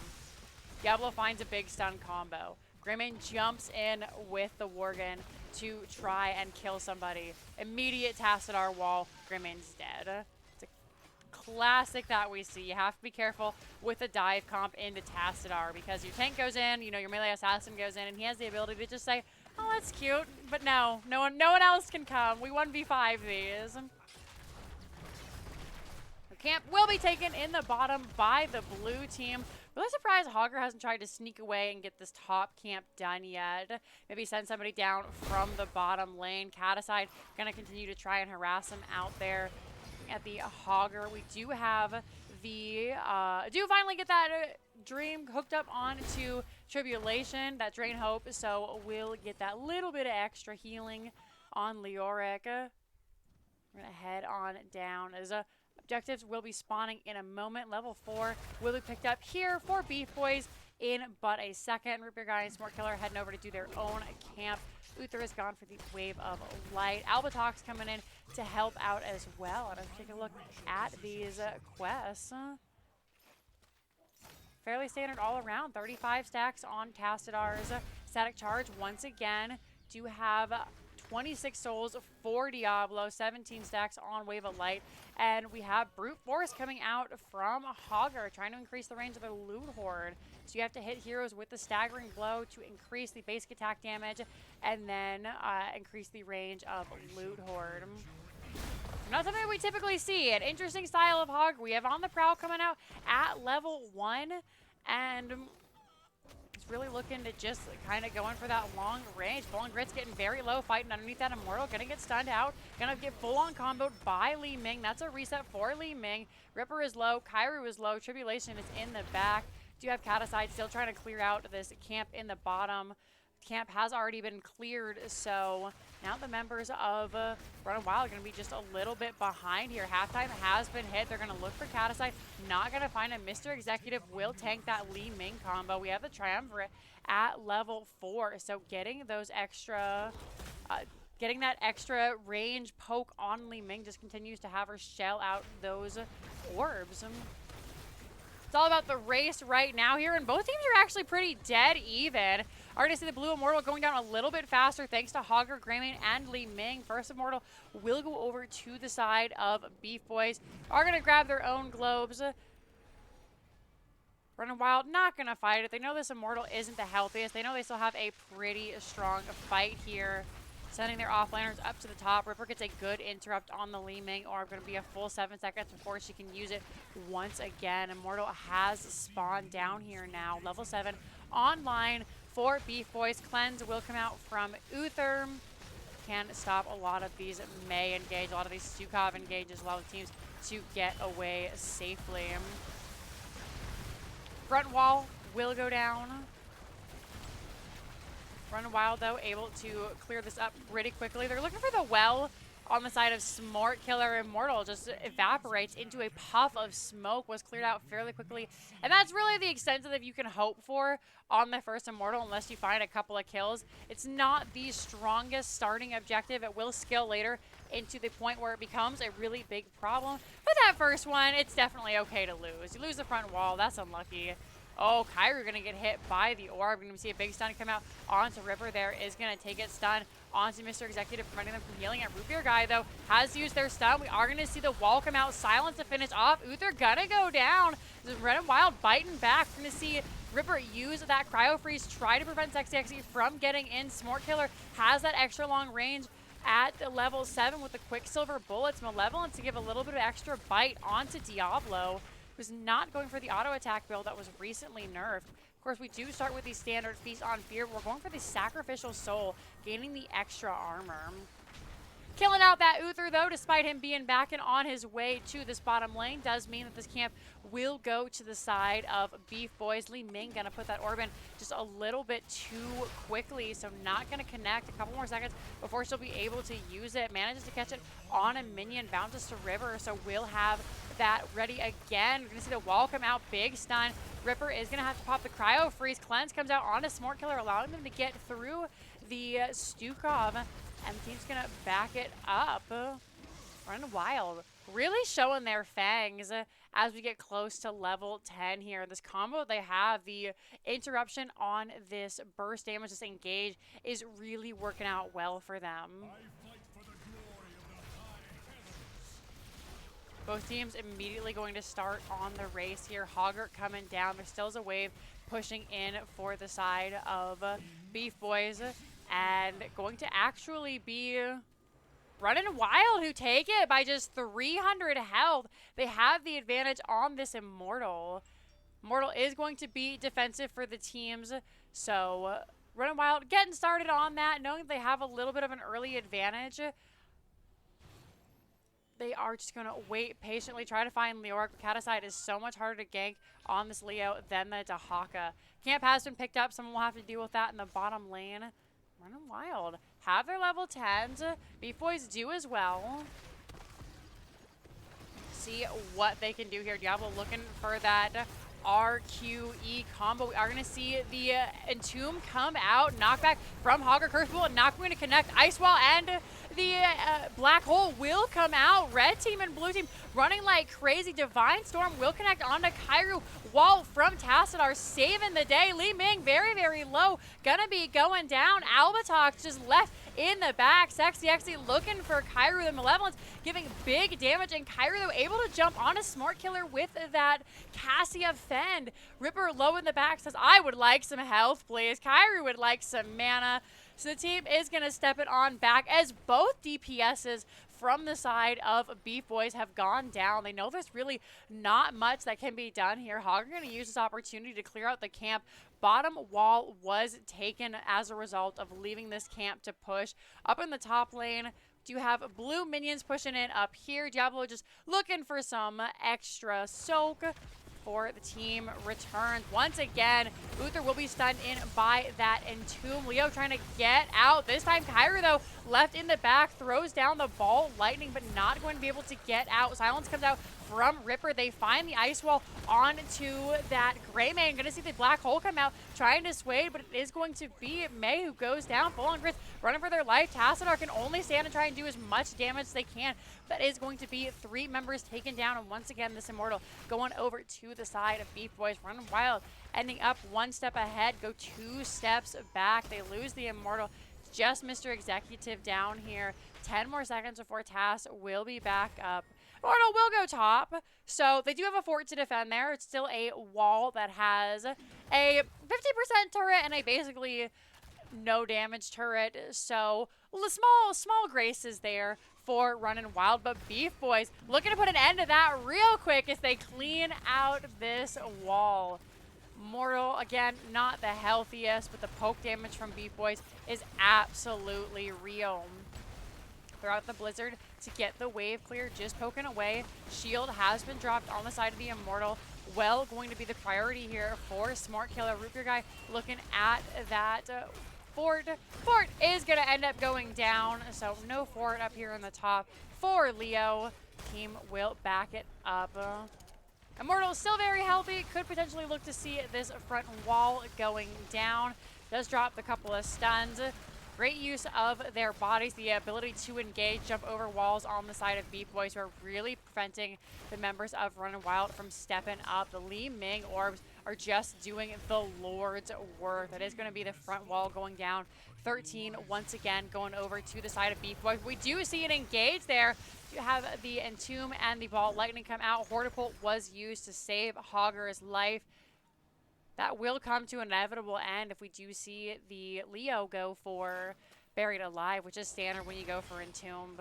Diablo finds a big stun combo. Greymane jumps in with the Worgen to try and kill somebody. Immediate Tassadar wall. Greymane's dead. It's a classic that we see. You have to be careful with the dive comp into Tassadar because your tank goes in, you know, your melee assassin goes in, and he has the ability to just say, oh, that's cute. But no one else can come. We 1v5 these. Camp will be taken in the bottom by the blue team. Really surprised Hogger hasn't tried to sneak away and get this top camp done yet. Maybe send somebody down from the bottom lane. Kataside going to continue to try and harass him out there at the Hogger. We do have the, do finally get that Dream hooked up onto Tribulation, that Drain Hope, so we'll get that little bit of extra healing on Leoric. We're going to head on down as a objectives will be spawning in a moment. Level 4 will be picked up here for Beef Boys in but a second. Root Beer Guy and Smart Killer heading over to do their own camp. Uther is gone for the Wave of Light. Albatrox coming in to help out as well. And let's take a look at these quests. Fairly standard all around. 35 stacks on Tassadar's static charge. Once again, do have 26 souls for Diablo, 17 stacks on Wave of Light, and we have Brute Force coming out from Hogger, trying to increase the range of their Loot Horde. So you have to hit heroes with the Staggering Blow to increase the basic attack damage, and then increase the range of Loot Horde. Not something we typically see. An interesting style of Hog. We have On the Prowl coming out at level 1, and it's really looking to just kind of going for that long range. Full On Grit's getting very low, fighting underneath that Immortal. Gonna get stunned out. Gonna get full on comboed by Li Ming. That's a reset for Li Ming. Ripper is low. Kairu is low. Tribulation is in the back. Do have Kataside still trying to clear out this camp in the bottom. Camp has already been cleared, so now the members of Running Wild are going to be just a little bit behind here. Halftime has been hit. They're going to look for Kataside. Not going to find him. Mr. Executive will tank that Li Ming combo. We have the Triumvirate at level 4, so getting those extra Getting that extra range poke on Li Ming just continues to have her shell out those orbs. It's all about the race right now here, and both teams are actually pretty dead even. Are going to see the Blue Immortal going down a little bit faster thanks to Hogger, Greymane, and Li Ming. First Immortal will go over to the side of Beef Boys. Are going to grab their own globes. Running Wild, not going to fight it. They know this Immortal isn't the healthiest. They know they still have a pretty strong fight here. Sending their offlaners up to the top. Ripper gets a good interrupt on the Li Ming orb. Going to be a full 7 seconds before she can use it once again. Immortal has spawned down here now. Level 7 online for Beef Boys. Cleanse will come out from Uther. Can stop a lot of these Mei engage, a lot of these Stukov engages, a lot of teams to get away safely. Front wall will go down. Run Wild, though, able to clear this up pretty quickly. They're looking for the well on the side of Smart Killer. Immortal just evaporates into a puff of smoke, was cleared out fairly quickly. And that's really the extent that you can hope for on the first Immortal unless you find a couple of kills. It's not the strongest starting objective. It will scale later into the point where it becomes a really big problem. But that first one, it's definitely okay to lose. You lose the front wall, that's unlucky. Oh, Kairu going to get hit by the orb. We're going to see a big stun come out onto Ripper there. Is going to take it stun onto Mr. Executive, preventing them from healing it. Root Beer Guy, though, has used their stun. We are going to see the wall come out. Silence to finish off. Uther going to go down. Red and Wild biting back. We're going to see Ripper use that Cryo Freeze, try to prevent Sexy from getting in. Smart Killer has that extra long range at the level 7 with the Quicksilver Bullets. Malevolent to give a little bit of extra bite onto Diablo, who's not going for the auto attack build that was recently nerfed. Of course, we do start with the standard Feast on Fear. We're going for the Sacrificial Soul, gaining the extra armor. Killing out that Uther, though, despite him being back and on his way to this bottom lane, does mean that this camp will go to the side of Beef Boys. Li Ming gonna put that orb in just a little bit too quickly, so not gonna connect. A couple more seconds before she'll be able to use it. Manages to catch it on a minion, bounces to River, so we'll have that ready again. We're gonna see the wall come out, big stun. Ripper is gonna have to pop the Cryo Freeze. Cleanse comes out on a Smart Killer, allowing them to get through the Stukov. And the team's going to back it up. Run Wild. Really showing their fangs as we get close to level 10 here. This combo they have, the interruption on this burst damage, this engage, is really working out well for them. Both teams immediately going to start on the race here. Hoggart coming down. There still is a wave pushing in for the side of Beef Boys. And going to actually be Running Wild, who take it by just 300 health. They have the advantage on this Immortal. Immortal is going to be defensive for the teams. So Running Wild getting started on that, knowing they have a little bit of an early advantage. They are just going to wait patiently, try to find Leoric. Cataside is so much harder to gank on this Leo than the Dahaka. Camp has been picked up. Someone will have to deal with that in the bottom lane. Running Wild have their level 10s. Beef Boys do as well. See what they can do here. Diablo looking for that RQE combo. We are going to see the Entomb come out. Knockback from Hogger. Curse Pool and not going to connect. Ice Wall and the Black Hole will come out. Red team and blue team running like crazy. Divine Storm will connect onto Kairu. Wall from Tassadar saving the day. Li Ming very, very low. Gonna be going down. Albatox just left in the back. Sexy looking for Kairu. The Malevolence giving big damage. And Kairu, though, able to jump on a Smart Killer with that Cassia Fend. Ripper low in the back says, I would like some health, please. Kairu would like some mana. So the team is going to step it on back as both DPSs from the side of Beef Boys have gone down. They know there's really not much that can be done here. Hogger going to use this opportunity to clear out the camp. Bottom wall was taken as a result of leaving this camp to push. Up in the top lane, you have blue minions pushing in up here. Diablo just looking for some extra soak. for the team returns. Once again, Uther will be stunned in by that Entomb. Leo trying to get out. This time, Kyra, though, left in the back, throws down the ball lightning, but not going to be able to get out. Silence comes out from Ripper. They find the ice wall onto that Greymane. Gonna see the black hole come out, trying to sway, but it is going to be May who goes down. Full on Grits running for their life. Tassadar can only stand and try and do as much damage as they can. That is going to be 3 members taken down, and once again, this Immortal going over to the side of Beef Boys. Running Wild, ending up 1 step ahead, go 2 steps back. They lose the Immortal. Just Mr. Executive down here. 10 more seconds before Tass will be back up. Immortal will go top, so they do have a fort to defend there. It's still a wall that has a 50% turret and a basically no damage turret, so small graces there for Running Wild. But Beef Boys looking to put an end to that real quick as they clean out this wall. Mortal, again, not the healthiest, but the poke damage from Beef Boys is absolutely real. Throughout the blizzard to get the wave clear, just poking away. Shield has been dropped on the side of the Immortal. Well, going to be the priority here for Smart Killer. Root Beer Guy looking at that fort. Fort is going to end up going down, so no fort up here on the top for Leo. Team will back it up. Immortal is still very healthy. Could potentially look to see this front wall going down. Does drop a couple of stuns. Great use of their bodies, the ability to engage, jump over walls on the side of Beef Boys, who are really preventing the members of Running Wild from stepping up. The Li Ming orbs are just doing the Lord's work. That is going to be the front wall going down. 13 once again going over to the side of Beef Boys. We do see an engage there. You have the Entomb and the Ball Lightning come out. Hortipult was used to save Hogger's life. That will come to an inevitable end if we do see the Leo go for Buried Alive, which is standard when you go for Entomb.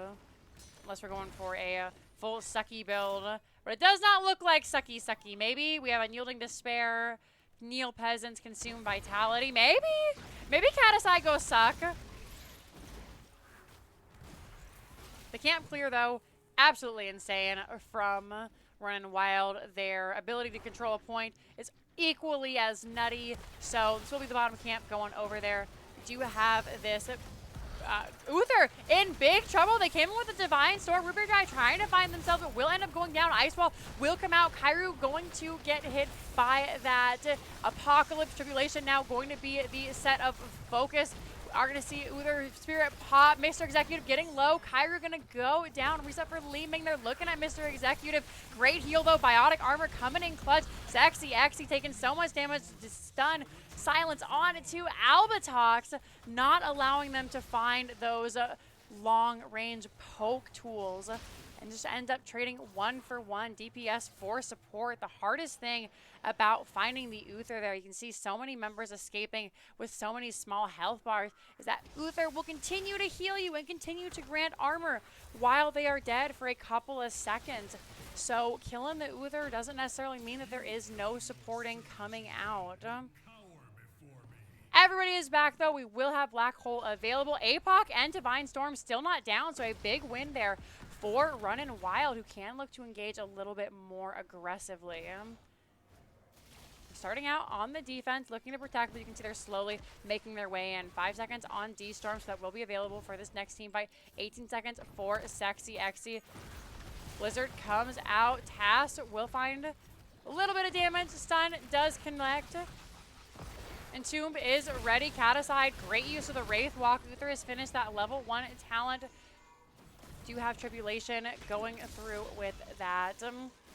Unless we're going for a full Sucky build. But it does not look like Sucky. Maybe we have Unyielding Despair, Kneel Peasants, Consume Vitality. Maybe Katasai goes Suck. The camp clear, though, absolutely insane from Running Wild. Their ability to control a point is equally as nutty, so this will be the bottom camp going over there. We do have this Uther in big trouble. They came in with a Divine Storm. Root Beer Guy trying to find themselves, but will end up going down. Ice Wall will come out. Kairu going to get hit by that Apocalypse. Tribulation now going to be the set of focus. Are going to see Uther Spirit pop. Mr. Executive getting low. Kyra going to go down. Reset for Li Ming. They're looking at Mr. Executive. Great heal, though. Biotic armor coming in clutch. Sexy Exy taking so much damage to stun. Silence on to Albatox, not allowing them to find those long-range poke tools. And just end up trading 1-for-1 DPS for support. The hardest thing about finding the Uther there, you can see so many members escaping with so many small health bars, is that Uther will continue to heal you and continue to grant armor while they are dead for a couple of seconds. So killing the Uther doesn't necessarily mean that there is no supporting coming out. Everybody is back, though. We will have Black Hole available. APOC and Divine Storm still not down, so a big win there for Running Wild, who can look to engage a little bit more aggressively. Starting out on the defense, looking to protect, but you can see they're slowly making their way in. 5 seconds on D-Storm, so that will be available for this next team fight. 18 seconds for Sexy Exy. Blizzard comes out. Tass will find a little bit of damage. Stun does connect. Entomb is ready. Cataside, great use of the Wraith Walk. Uther has finished that level 1 talent. Do have Tribulation going through with that.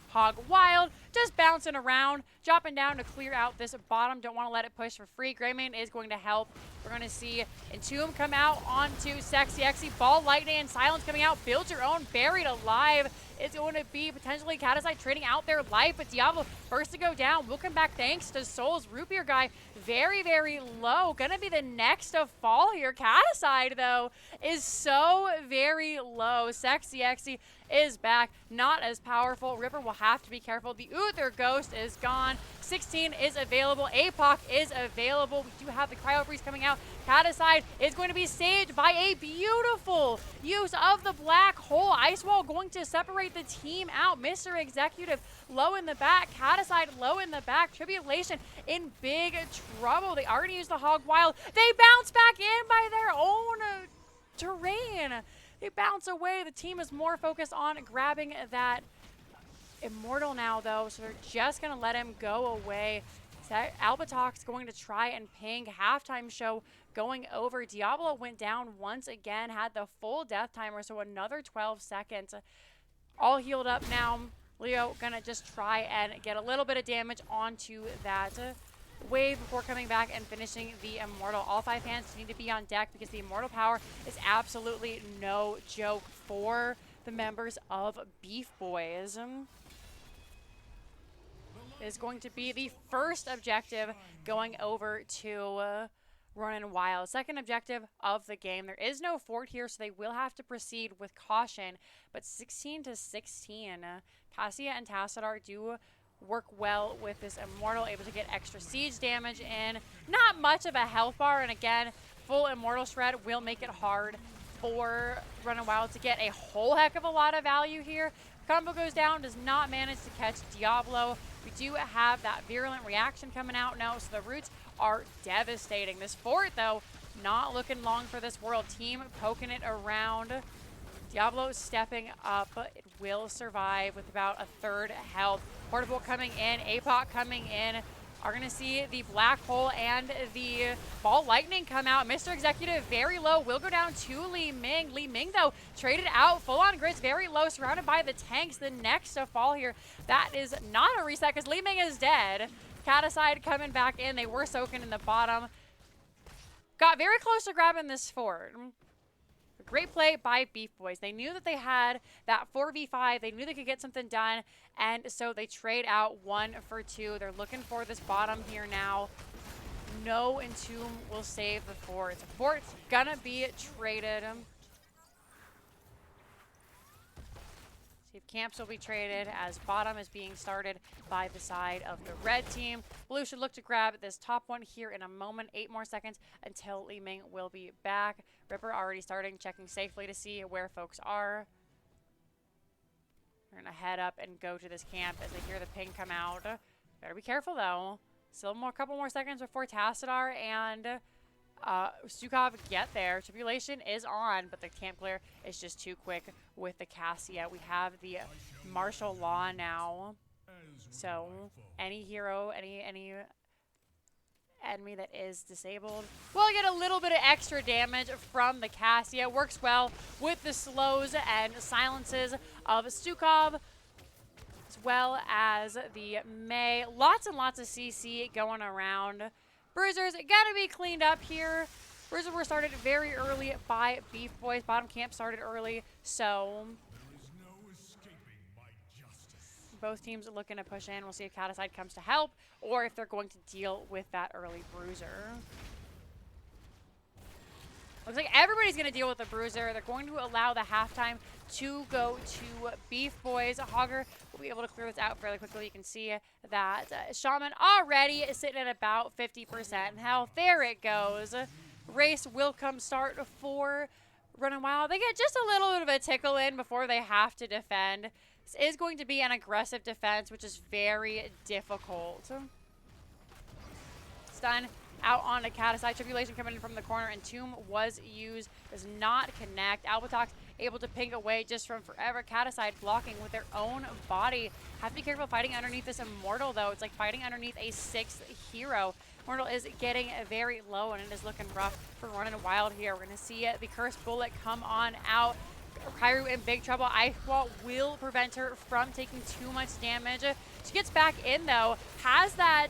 Hog Wild just bouncing around, dropping down to clear out this bottom. Don't want to let it push for free. Greymane is going to help. We're going to see Entomb come out onto Sexy Exy. Ball Lightning and Silence coming out. Build your own. Buried Alive is going to be potentially Cataside trading out their life, but Diablo first to go down. We'll come back thanks to Souls. Root Beer Guy very, very low. Gonna be the next to fall here. Cataside, though, is so very low. Sexy Exy is back. Not as powerful. Ripper will have to be careful. The Uther Ghost is gone. 16 is available. APOC is available. We do have the Cryo Breeze coming out. Cataside is going to be saved by a beautiful use of the Black Hole. Ice Wall going to separate separate the team out. Mr. Executive low in the back, Cataside low in the back, Tribulation in big trouble. They already used the Hog Wild. They bounce back in by their own terrain. They bounce away. The team is more focused on grabbing that Immortal now, though, so they're just going to let him go away. Albatox going to try and ping. Halftime show going over. Diablo went down once again, had the full death timer, so another 12 seconds. All healed up now. Leo going to just try and get a little bit of damage onto that wave before coming back and finishing the Immortal. All 5 hands need to be on deck because the Immortal power is absolutely no joke for the members of Beef Boys. Is going to be the first objective going over to Running Wild. Second objective of the game. There is no fort here, so they will have to proceed with caution. But 16-16, Cassia and Tassadar do work well with this Immortal, able to get extra siege damage in. Not much of a health bar, and again, full Immortal Shred will make it hard for Running Wild to get a whole heck of a lot of value here. Combo goes down, does not manage to catch Diablo. We do have that virulent reaction coming out now, so the roots are devastating. This fort, though, not looking long for this world. Team poking it around. Diablo stepping up. It will survive with about a third health. Portable coming in, APOC coming in. Are going to see the Black Hole and the Ball Lightning come out. Mr. Executive very low, will go down to Li Ming. Li Ming, though, traded out. Full-on Grits very low, surrounded by the tanks. The next to fall here, that is not a reset because Li Ming is dead. Cataside coming back in. They were soaking in the bottom. Got very close to grabbing this fort. Great play by Beef Boys. They knew that they had that 4v5. They knew they could get something done, and so they trade out 1 for 2. They're looking for this bottom here now. No Entomb will save the fort. The fort's gonna be traded. See if camps will be traded as bottom is being started by the side of the red team. Blue should look to grab this top one here in a moment. 8 more seconds until Li Ming will be back. Ripper already starting, checking safely to see where folks are. We're gonna head up and go to this camp as they hear the ping come out. Better be careful though. Still a couple more seconds before Tassadar and Stukov get there. Tribulation is on, but the camp clear is just too quick with the Cassia. We have the martial law now. So any hero, any enemy that is disabled will get a little bit of extra damage from the Cassia. Works well with the slows and silences of Stukov, as well as the May. Lots and lots of CC going around. Bruisers gotta be cleaned up here. Bruisers were started very early by Beef Boys. Bottom camp started early, so both teams are looking to push in. We'll see if Cataside comes to help or if they're going to deal with that early Bruiser. Looks like everybody's going to deal with the Bruiser. They're going to allow the halftime to go to Beef Boys. Hogger will be able to clear this out fairly quickly. You can see that Shaman already is sitting at about 50% health. There it goes. Race will come start for Running Wild. They get just a little bit of a tickle in before they have to defend. This is going to be an aggressive defense, which is very difficult. Stun out on a Cataside. Tribulation coming in from the corner, and Tomb was used. Does not connect. Albatox able to ping away just from forever. Cataside blocking with their own body. Have to be careful fighting underneath this Immortal, though. It's like fighting underneath a 6th hero. Immortal is getting very low, and it is looking rough for Running Wild here. We're going to see the Cursed Bullet come on out. Kairu in big trouble. Icewall will prevent her from taking too much damage. She gets back in, though. Has that.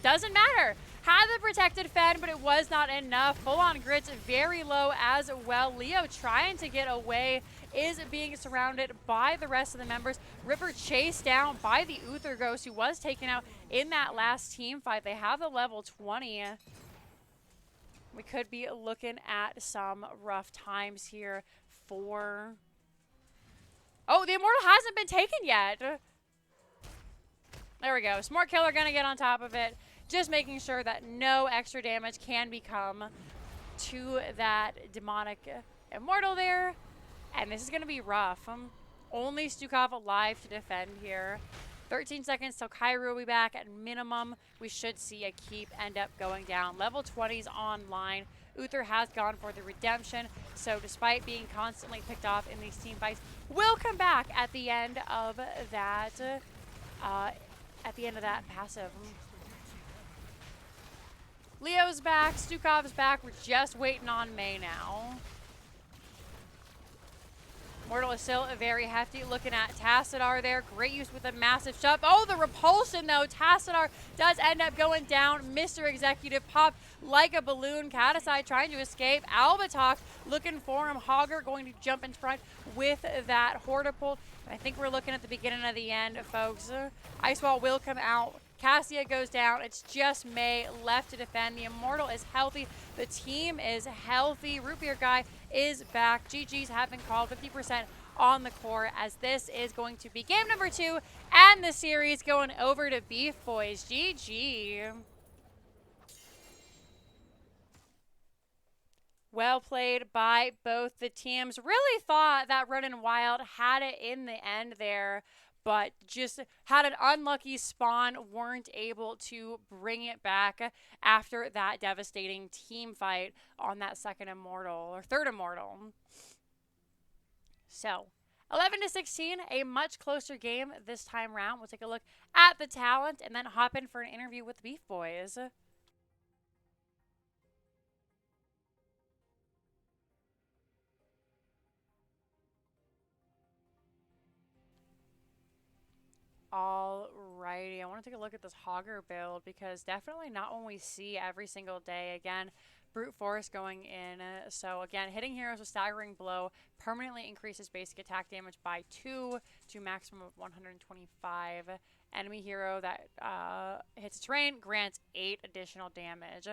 Doesn't matter. Had the protected Fed, but it was not enough. Full-on Grits very low as well. Leo trying to get away is being surrounded by the rest of the members. Ripper chased down by the Uther Ghost, who was taken out in that last team fight. They have the level 20. We could be looking at some rough times here for... Oh, the Immortal hasn't been taken yet. There we go. Smart Killer gonna get on top of it. Just making sure that no extra damage can become to that demonic Immortal there. And this is gonna be rough. Only Stukov alive to defend here. 13 seconds till Kairu will be back. At minimum, we should see a keep end up going down. Level 20's online. Uther has gone for the redemption, so despite being constantly picked off in these team fights, will come back at the end of that passive. Leo's back, Stukov's back. We're just waiting on Mei now. Mortal is still very hefty. Looking at Tassadar there. Great use with a massive shove. Oh, the repulsion, though. Tassadar does end up going down. Mr. Executive popped like a balloon. Katasai trying to escape. Albatok looking for him. Hogger going to jump in front with that Hortipult. I think we're looking at the beginning of the end, folks. Icewall will come out. Cassia goes down. It's just Mei left to defend. The Immortal is healthy. The team is healthy. Root Beer Guy is back. GG's have been called 50% on the core, as this is going to be game number 2 and the series going over to Beef Boys. GG. Well played by both the teams. Really thought that Runnin' Wild had it in the end there, but just had an unlucky spawn, weren't able to bring it back after that devastating team fight on that second Immortal, or third Immortal. So, 11-16, a much closer game this time round. We'll take a look at the talent and then hop in for an interview with the Beef Boys. Alrighty, I want to take a look at this Hogger build because definitely not one we see every single day. Again, Brute Force going in. So again, hitting heroes with Staggering Blow permanently increases basic attack damage by 2 to maximum of 125. Enemy hero that hits terrain grants 8 additional damage.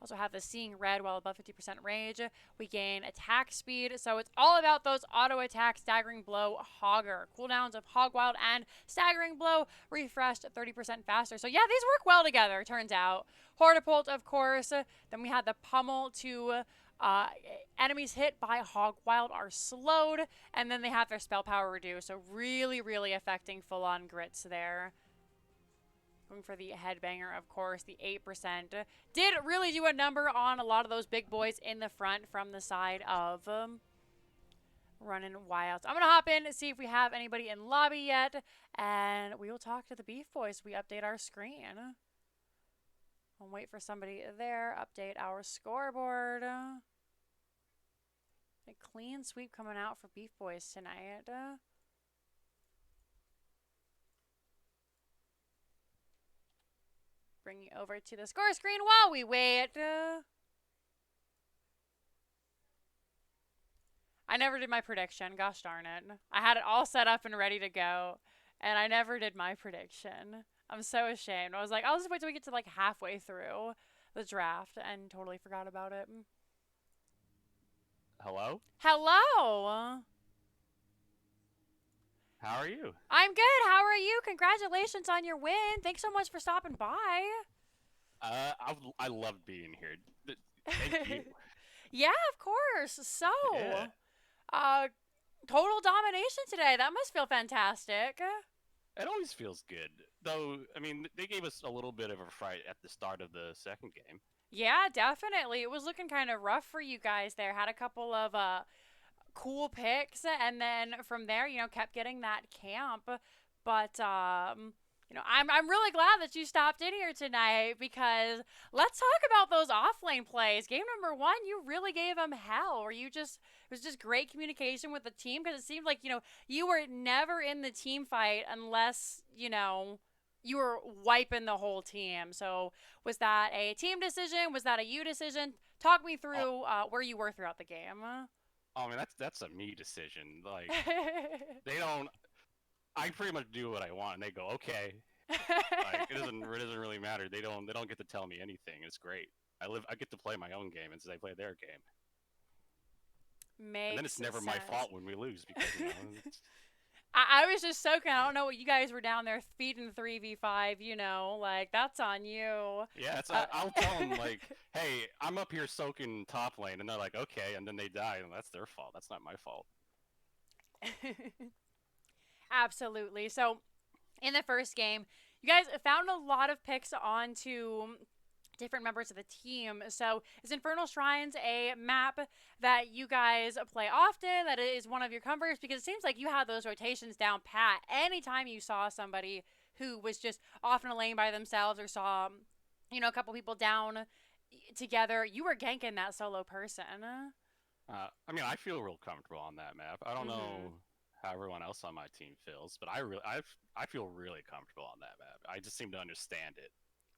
Also have the Seeing Red while above 50% range. We gain attack speed, so it's all about those auto attacks. Staggering Blow, Hogger. Cooldowns of Hog Wild and Staggering Blow refreshed 30% faster. So yeah, these work well together, turns out. Hortipult, of course. Then we had the Pummel to enemies hit by Hog Wild are slowed, and then they have their spell power reduced. So really, really affecting full-on grits there. Going for the Headbanger, of course, the 8%. Did really do a number on a lot of those big boys in the front from the side of Runnin' Wild. So I'm going to hop in and see if we have anybody in lobby yet, and we will talk to the Beef Boys. We update our screen. I'll wait for somebody there. Update our scoreboard. A clean sweep coming out for Beef Boys tonight. Bring you over to the score screen while we wait. I never did my prediction. Gosh darn it. I had it all set up and ready to go, and I never did my prediction. I'm so ashamed. I was like, I'll just wait till we get to like halfway through the draft and totally forgot about it. Hello? Hello. How are you? I'm good. How are you? Congratulations on your win. Thanks so much for stopping by. I loved being here. Thank you. Yeah, of course. So, Yeah. total domination today. That must feel fantastic. It always feels good. Though, I mean, they gave us a little bit of a fright at the start of the second game. Yeah, definitely. It was looking kind of rough for you guys there. Had a couple of cool picks, and then from there, you know, kept getting that camp. But you know, I'm really glad that you stopped in here tonight, because let's talk about those offlane plays. Game number 1, you really gave them hell. Or you just, it was just great communication with the team, because it seemed like, you know, you were never in the team fight unless, you know, you were wiping the whole team. So was that a team decision? Was that a you decision? Talk me through where you were throughout the game. I mean, that's a me decision. Like, they don't. I pretty much do what I want, and they go, okay. Like, it doesn't really matter. They don't get to tell me anything. It's great. I get to play my own game instead they play their game. Makes and then it's never sense. my fault when we lose, because you know. I was just soaking. I don't know what you guys were down there feeding 3v5, you know, like, that's on you. Yeah, I'll tell them, like, hey, I'm up here soaking top lane, and they're like, okay, and then they die, and that's their fault. That's not my fault. Absolutely. So in the first game, you guys found a lot of picks onto different members of the team. So is Infernal Shrines a map that you guys play often, that is one of your comforts? Because it seems like you had those rotations down pat. Anytime you saw somebody who was just off in a lane by themselves or saw, a couple people down together, you were ganking that solo person. I mean, I feel real comfortable on that map. I don't Mm-hmm. know how everyone else on my team feels, but I feel really comfortable on that map. I just seem to understand it.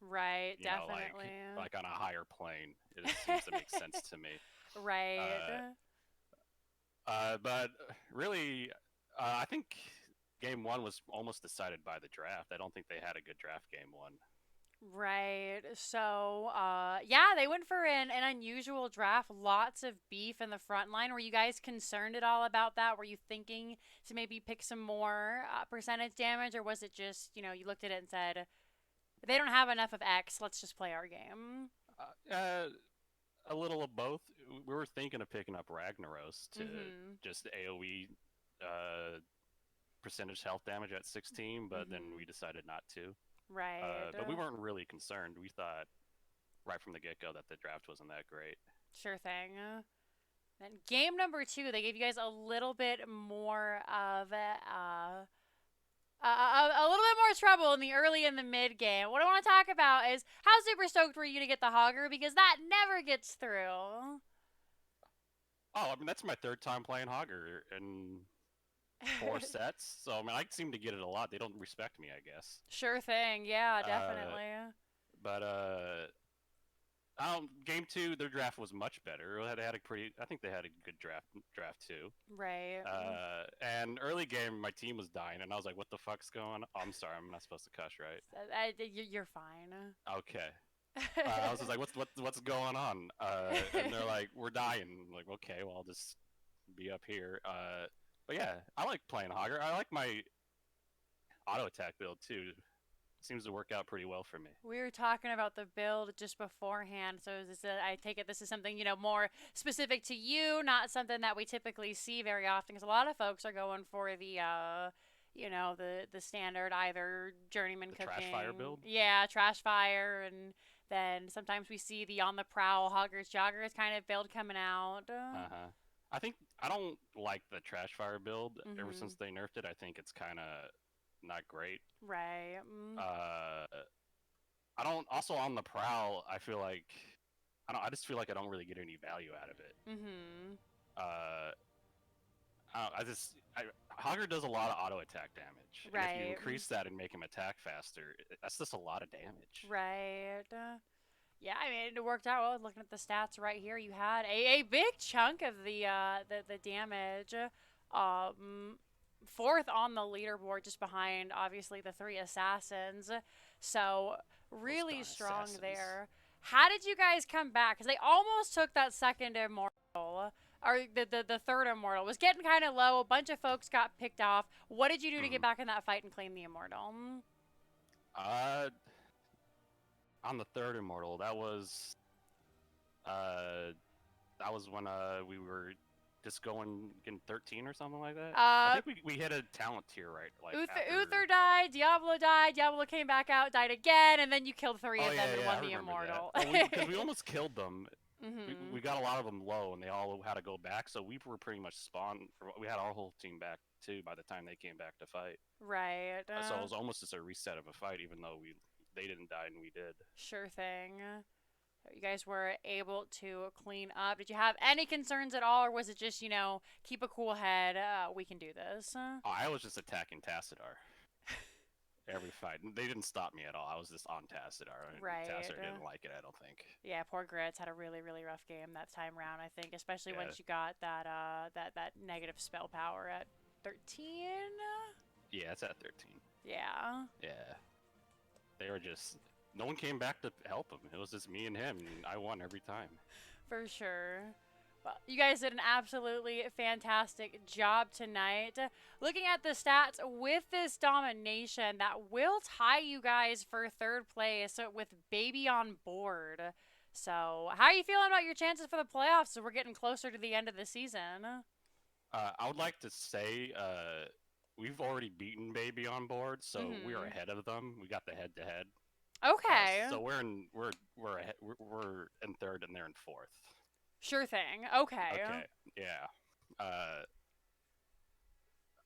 Right, You know, definitely. like on a higher plane, it just seems to make sense to me. Right. Uh, but really, I think game one was almost decided by the draft. I don't think they had a good draft game one. Right. So, yeah, they went for an unusual draft. Lots of beef in the front line. Were you guys concerned at all about that? Were you thinking to maybe pick some more percentage damage, or was it just, you looked at it and said, they don't have enough of X, let's just play our game? A little of both. We were thinking of picking up Ragnaros to Mm-hmm. just AoE percentage health damage at 16, but then Mm-hmm. we decided not to. Right. But we weren't really concerned. We thought right from the get go that the draft wasn't that great. Sure thing. Then game number two, they gave you guys a little bit more of a little bit more trouble in the early and the mid game. What I want to talk about is how super stoked were you to get the Hogger, because that never gets through. Oh, I mean that's my third time playing Hogger in 4 sets, so I mean I seem to get it a lot. They don't respect me, I guess. Sure thing. Yeah, Uh, definitely. but game two, their draft was much better. They had a pretty, I think they had a good draft too. Right. And early game, my team was dying, and I was like, "What the fuck's going on?" Oh, I'm sorry, I'm not supposed to cuss, right? You're fine. Okay. I was just like, "What's going on?" And they're like, "We're dying." I'm like, okay, well, I'll just be up here. But yeah, I like playing Hogger. I like my auto attack build too. Seems to work out pretty well for me. We were talking about the build just beforehand, so I take it this is something more specific to you, not something that we typically see very often. Because a lot of folks are going for the standard either journeyman The trash fire cooking, build. yeah, trash fire, and then sometimes we see the on the prowl hoggers joggers kind of build coming out. Uh-huh. I think I don't like the trash fire build. Ever Mm-hmm. since they nerfed it, I think it's kind of not great. Right. Uh, I don't. Also on the prowl, I feel like I don't. I just feel like I don't really get any value out of it. Mm-hmm. Uh, I just Hogger does a lot of auto attack damage, and if you Right. increase that and make him attack faster, that's just a lot of damage. Right. Yeah, I mean it worked out well. Looking at the stats right here, you had a big chunk of the damage. Um, fourth on the leaderboard, just behind obviously the three assassins. So Those really darn strong assassins. there. How did you guys come back? Because they almost took that second immortal. Or the third immortal was getting kind of low. A bunch of folks got picked off. What did you do to get Mhm. back in that fight and claim the immortal? Uh, on the third immortal, uh that was when we were just going getting 13 or something like that. I Uh, think we hit a talent tier right like Uther after. died, Diablo came back out, died again, and then you killed three Oh of them yeah, and yeah, won I the remember that. immortal. Well, we almost killed them. Mm-hmm. We got a lot of them low, and they all had to go back. So we were pretty much spawned. We had our whole team back too by the time they came back to fight. Right. So it was almost just a reset of a fight, even though they didn't die and we did. Sure thing. You guys were able to clean up. Did you have any concerns at all, or was it just, keep a cool head? We can do this. Oh, I was just attacking Tassadar every fight. They didn't stop me at all. I was just on Tassadar, and Right. Tassadar didn't like it. I don't think. Yeah, poor Grits had a really, really rough game that time round, I think, especially Yeah, once you got that negative spell power at 13. yeah, it's at 13. Yeah. Yeah, they were just. No one came back to help him. It was just me and him, and I won every time. For sure. Well, you guys did an absolutely fantastic job tonight. Looking at the stats with this domination, that will tie you guys for third place with Baby on board. So, how are you feeling about your chances for the playoffs? So we're getting closer to the end of the season. I would like to say we've already beaten Baby on board, so we are Mhm. ahead of them. We got the head-to-head. Okay. So we're in third and they're in fourth. Sure thing. Okay. Okay, yeah.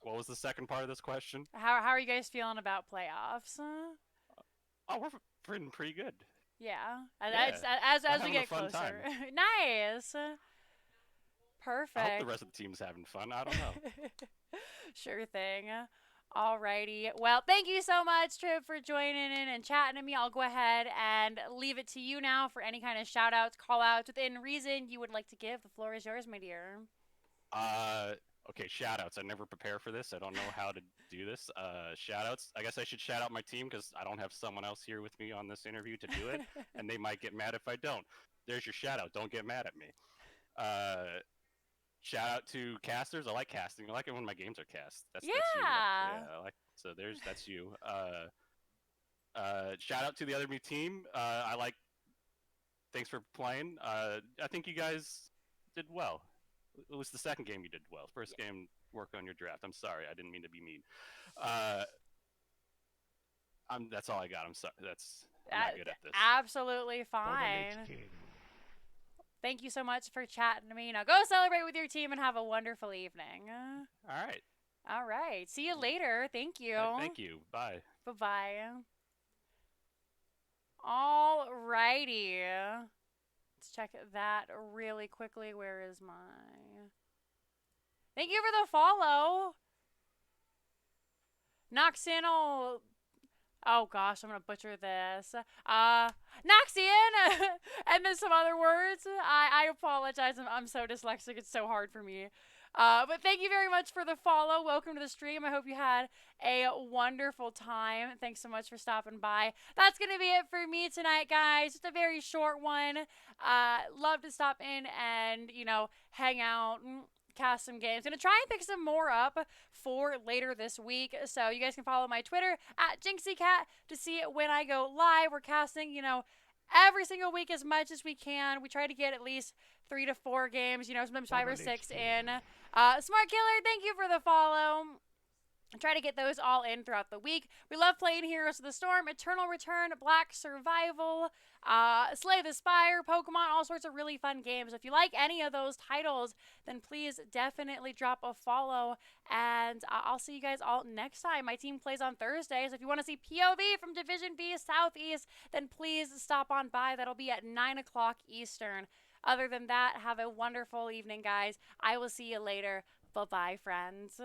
What was the second part of this question? How are you guys feeling about playoffs? Oh, we're feeling pretty good. Yeah. Yeah, I'm As we having a get fun closer. time. Nice. I hope the Perfect. rest of the team's having fun. I don't know. Sure thing. Alrighty. Well, thank you so much, Trip, for joining in and chatting to me. I'll go ahead and leave it to you now for any kind of shout outs, call outs within reason you would like to give. The floor is yours, my dear. Uh, okay, shout outs. I never prepare for this. I don't know how to do this. Shout outs. I guess I should shout out my team because I don't have someone else here with me on this interview to do it, and they might get mad if I don't. There's your shout out. Don't get mad at me. Uh, Shout out to casters. I like casting. I like it when my games are cast. That's you. Yeah. Yeah, I like so there's that's you. Shout out to the other new team. I like. Thanks for playing. I think you guys did well. It was the second game you did well. First game, work on your draft. I'm sorry. I didn't mean to be mean. Uh, that's all I got. I'm sorry. I'm not good at this. Absolutely fine. Thank you so much for chatting to me. Now go celebrate with your team and have a wonderful evening. All right. All right. See you later. Thank you. Thank you. Bye. Bye-bye. All righty. Let's check that really quickly. Where is my... Thank you for the follow. Noxian. Oh gosh, I'm gonna butcher this. Noxian, and then some other words. I apologize. I'm so dyslexic. It's so hard for me. But thank you very much for the follow. Welcome to the stream. I hope you had a wonderful time. Thanks so much for stopping by. That's going to be it for me tonight, guys. Just a very short one. Love to stop in and, hang out, cast some games. Gonna try and pick some more up for later this week. So you guys can follow my Twitter at Jinxeekatt to see it when I go live. We're casting, every single week as much as we can. We try to get at least 3 to 4 games, sometimes 5 or 6 in. Smart Killer, thank you for the follow. Try to get those all in throughout the week. We love playing Heroes of the Storm, Eternal Return, Black Survival, Slay the Spire, Pokemon, all sorts of really fun games. If you like any of those titles, then please definitely drop a follow, and I'll see you guys all next time. My team plays on Thursdays. If you want to see POV from Division B Southeast, then please stop on by. That'll be at 9 o'clock Eastern. Other than that, have a wonderful evening, guys. I will see you later. Bye-bye, friends.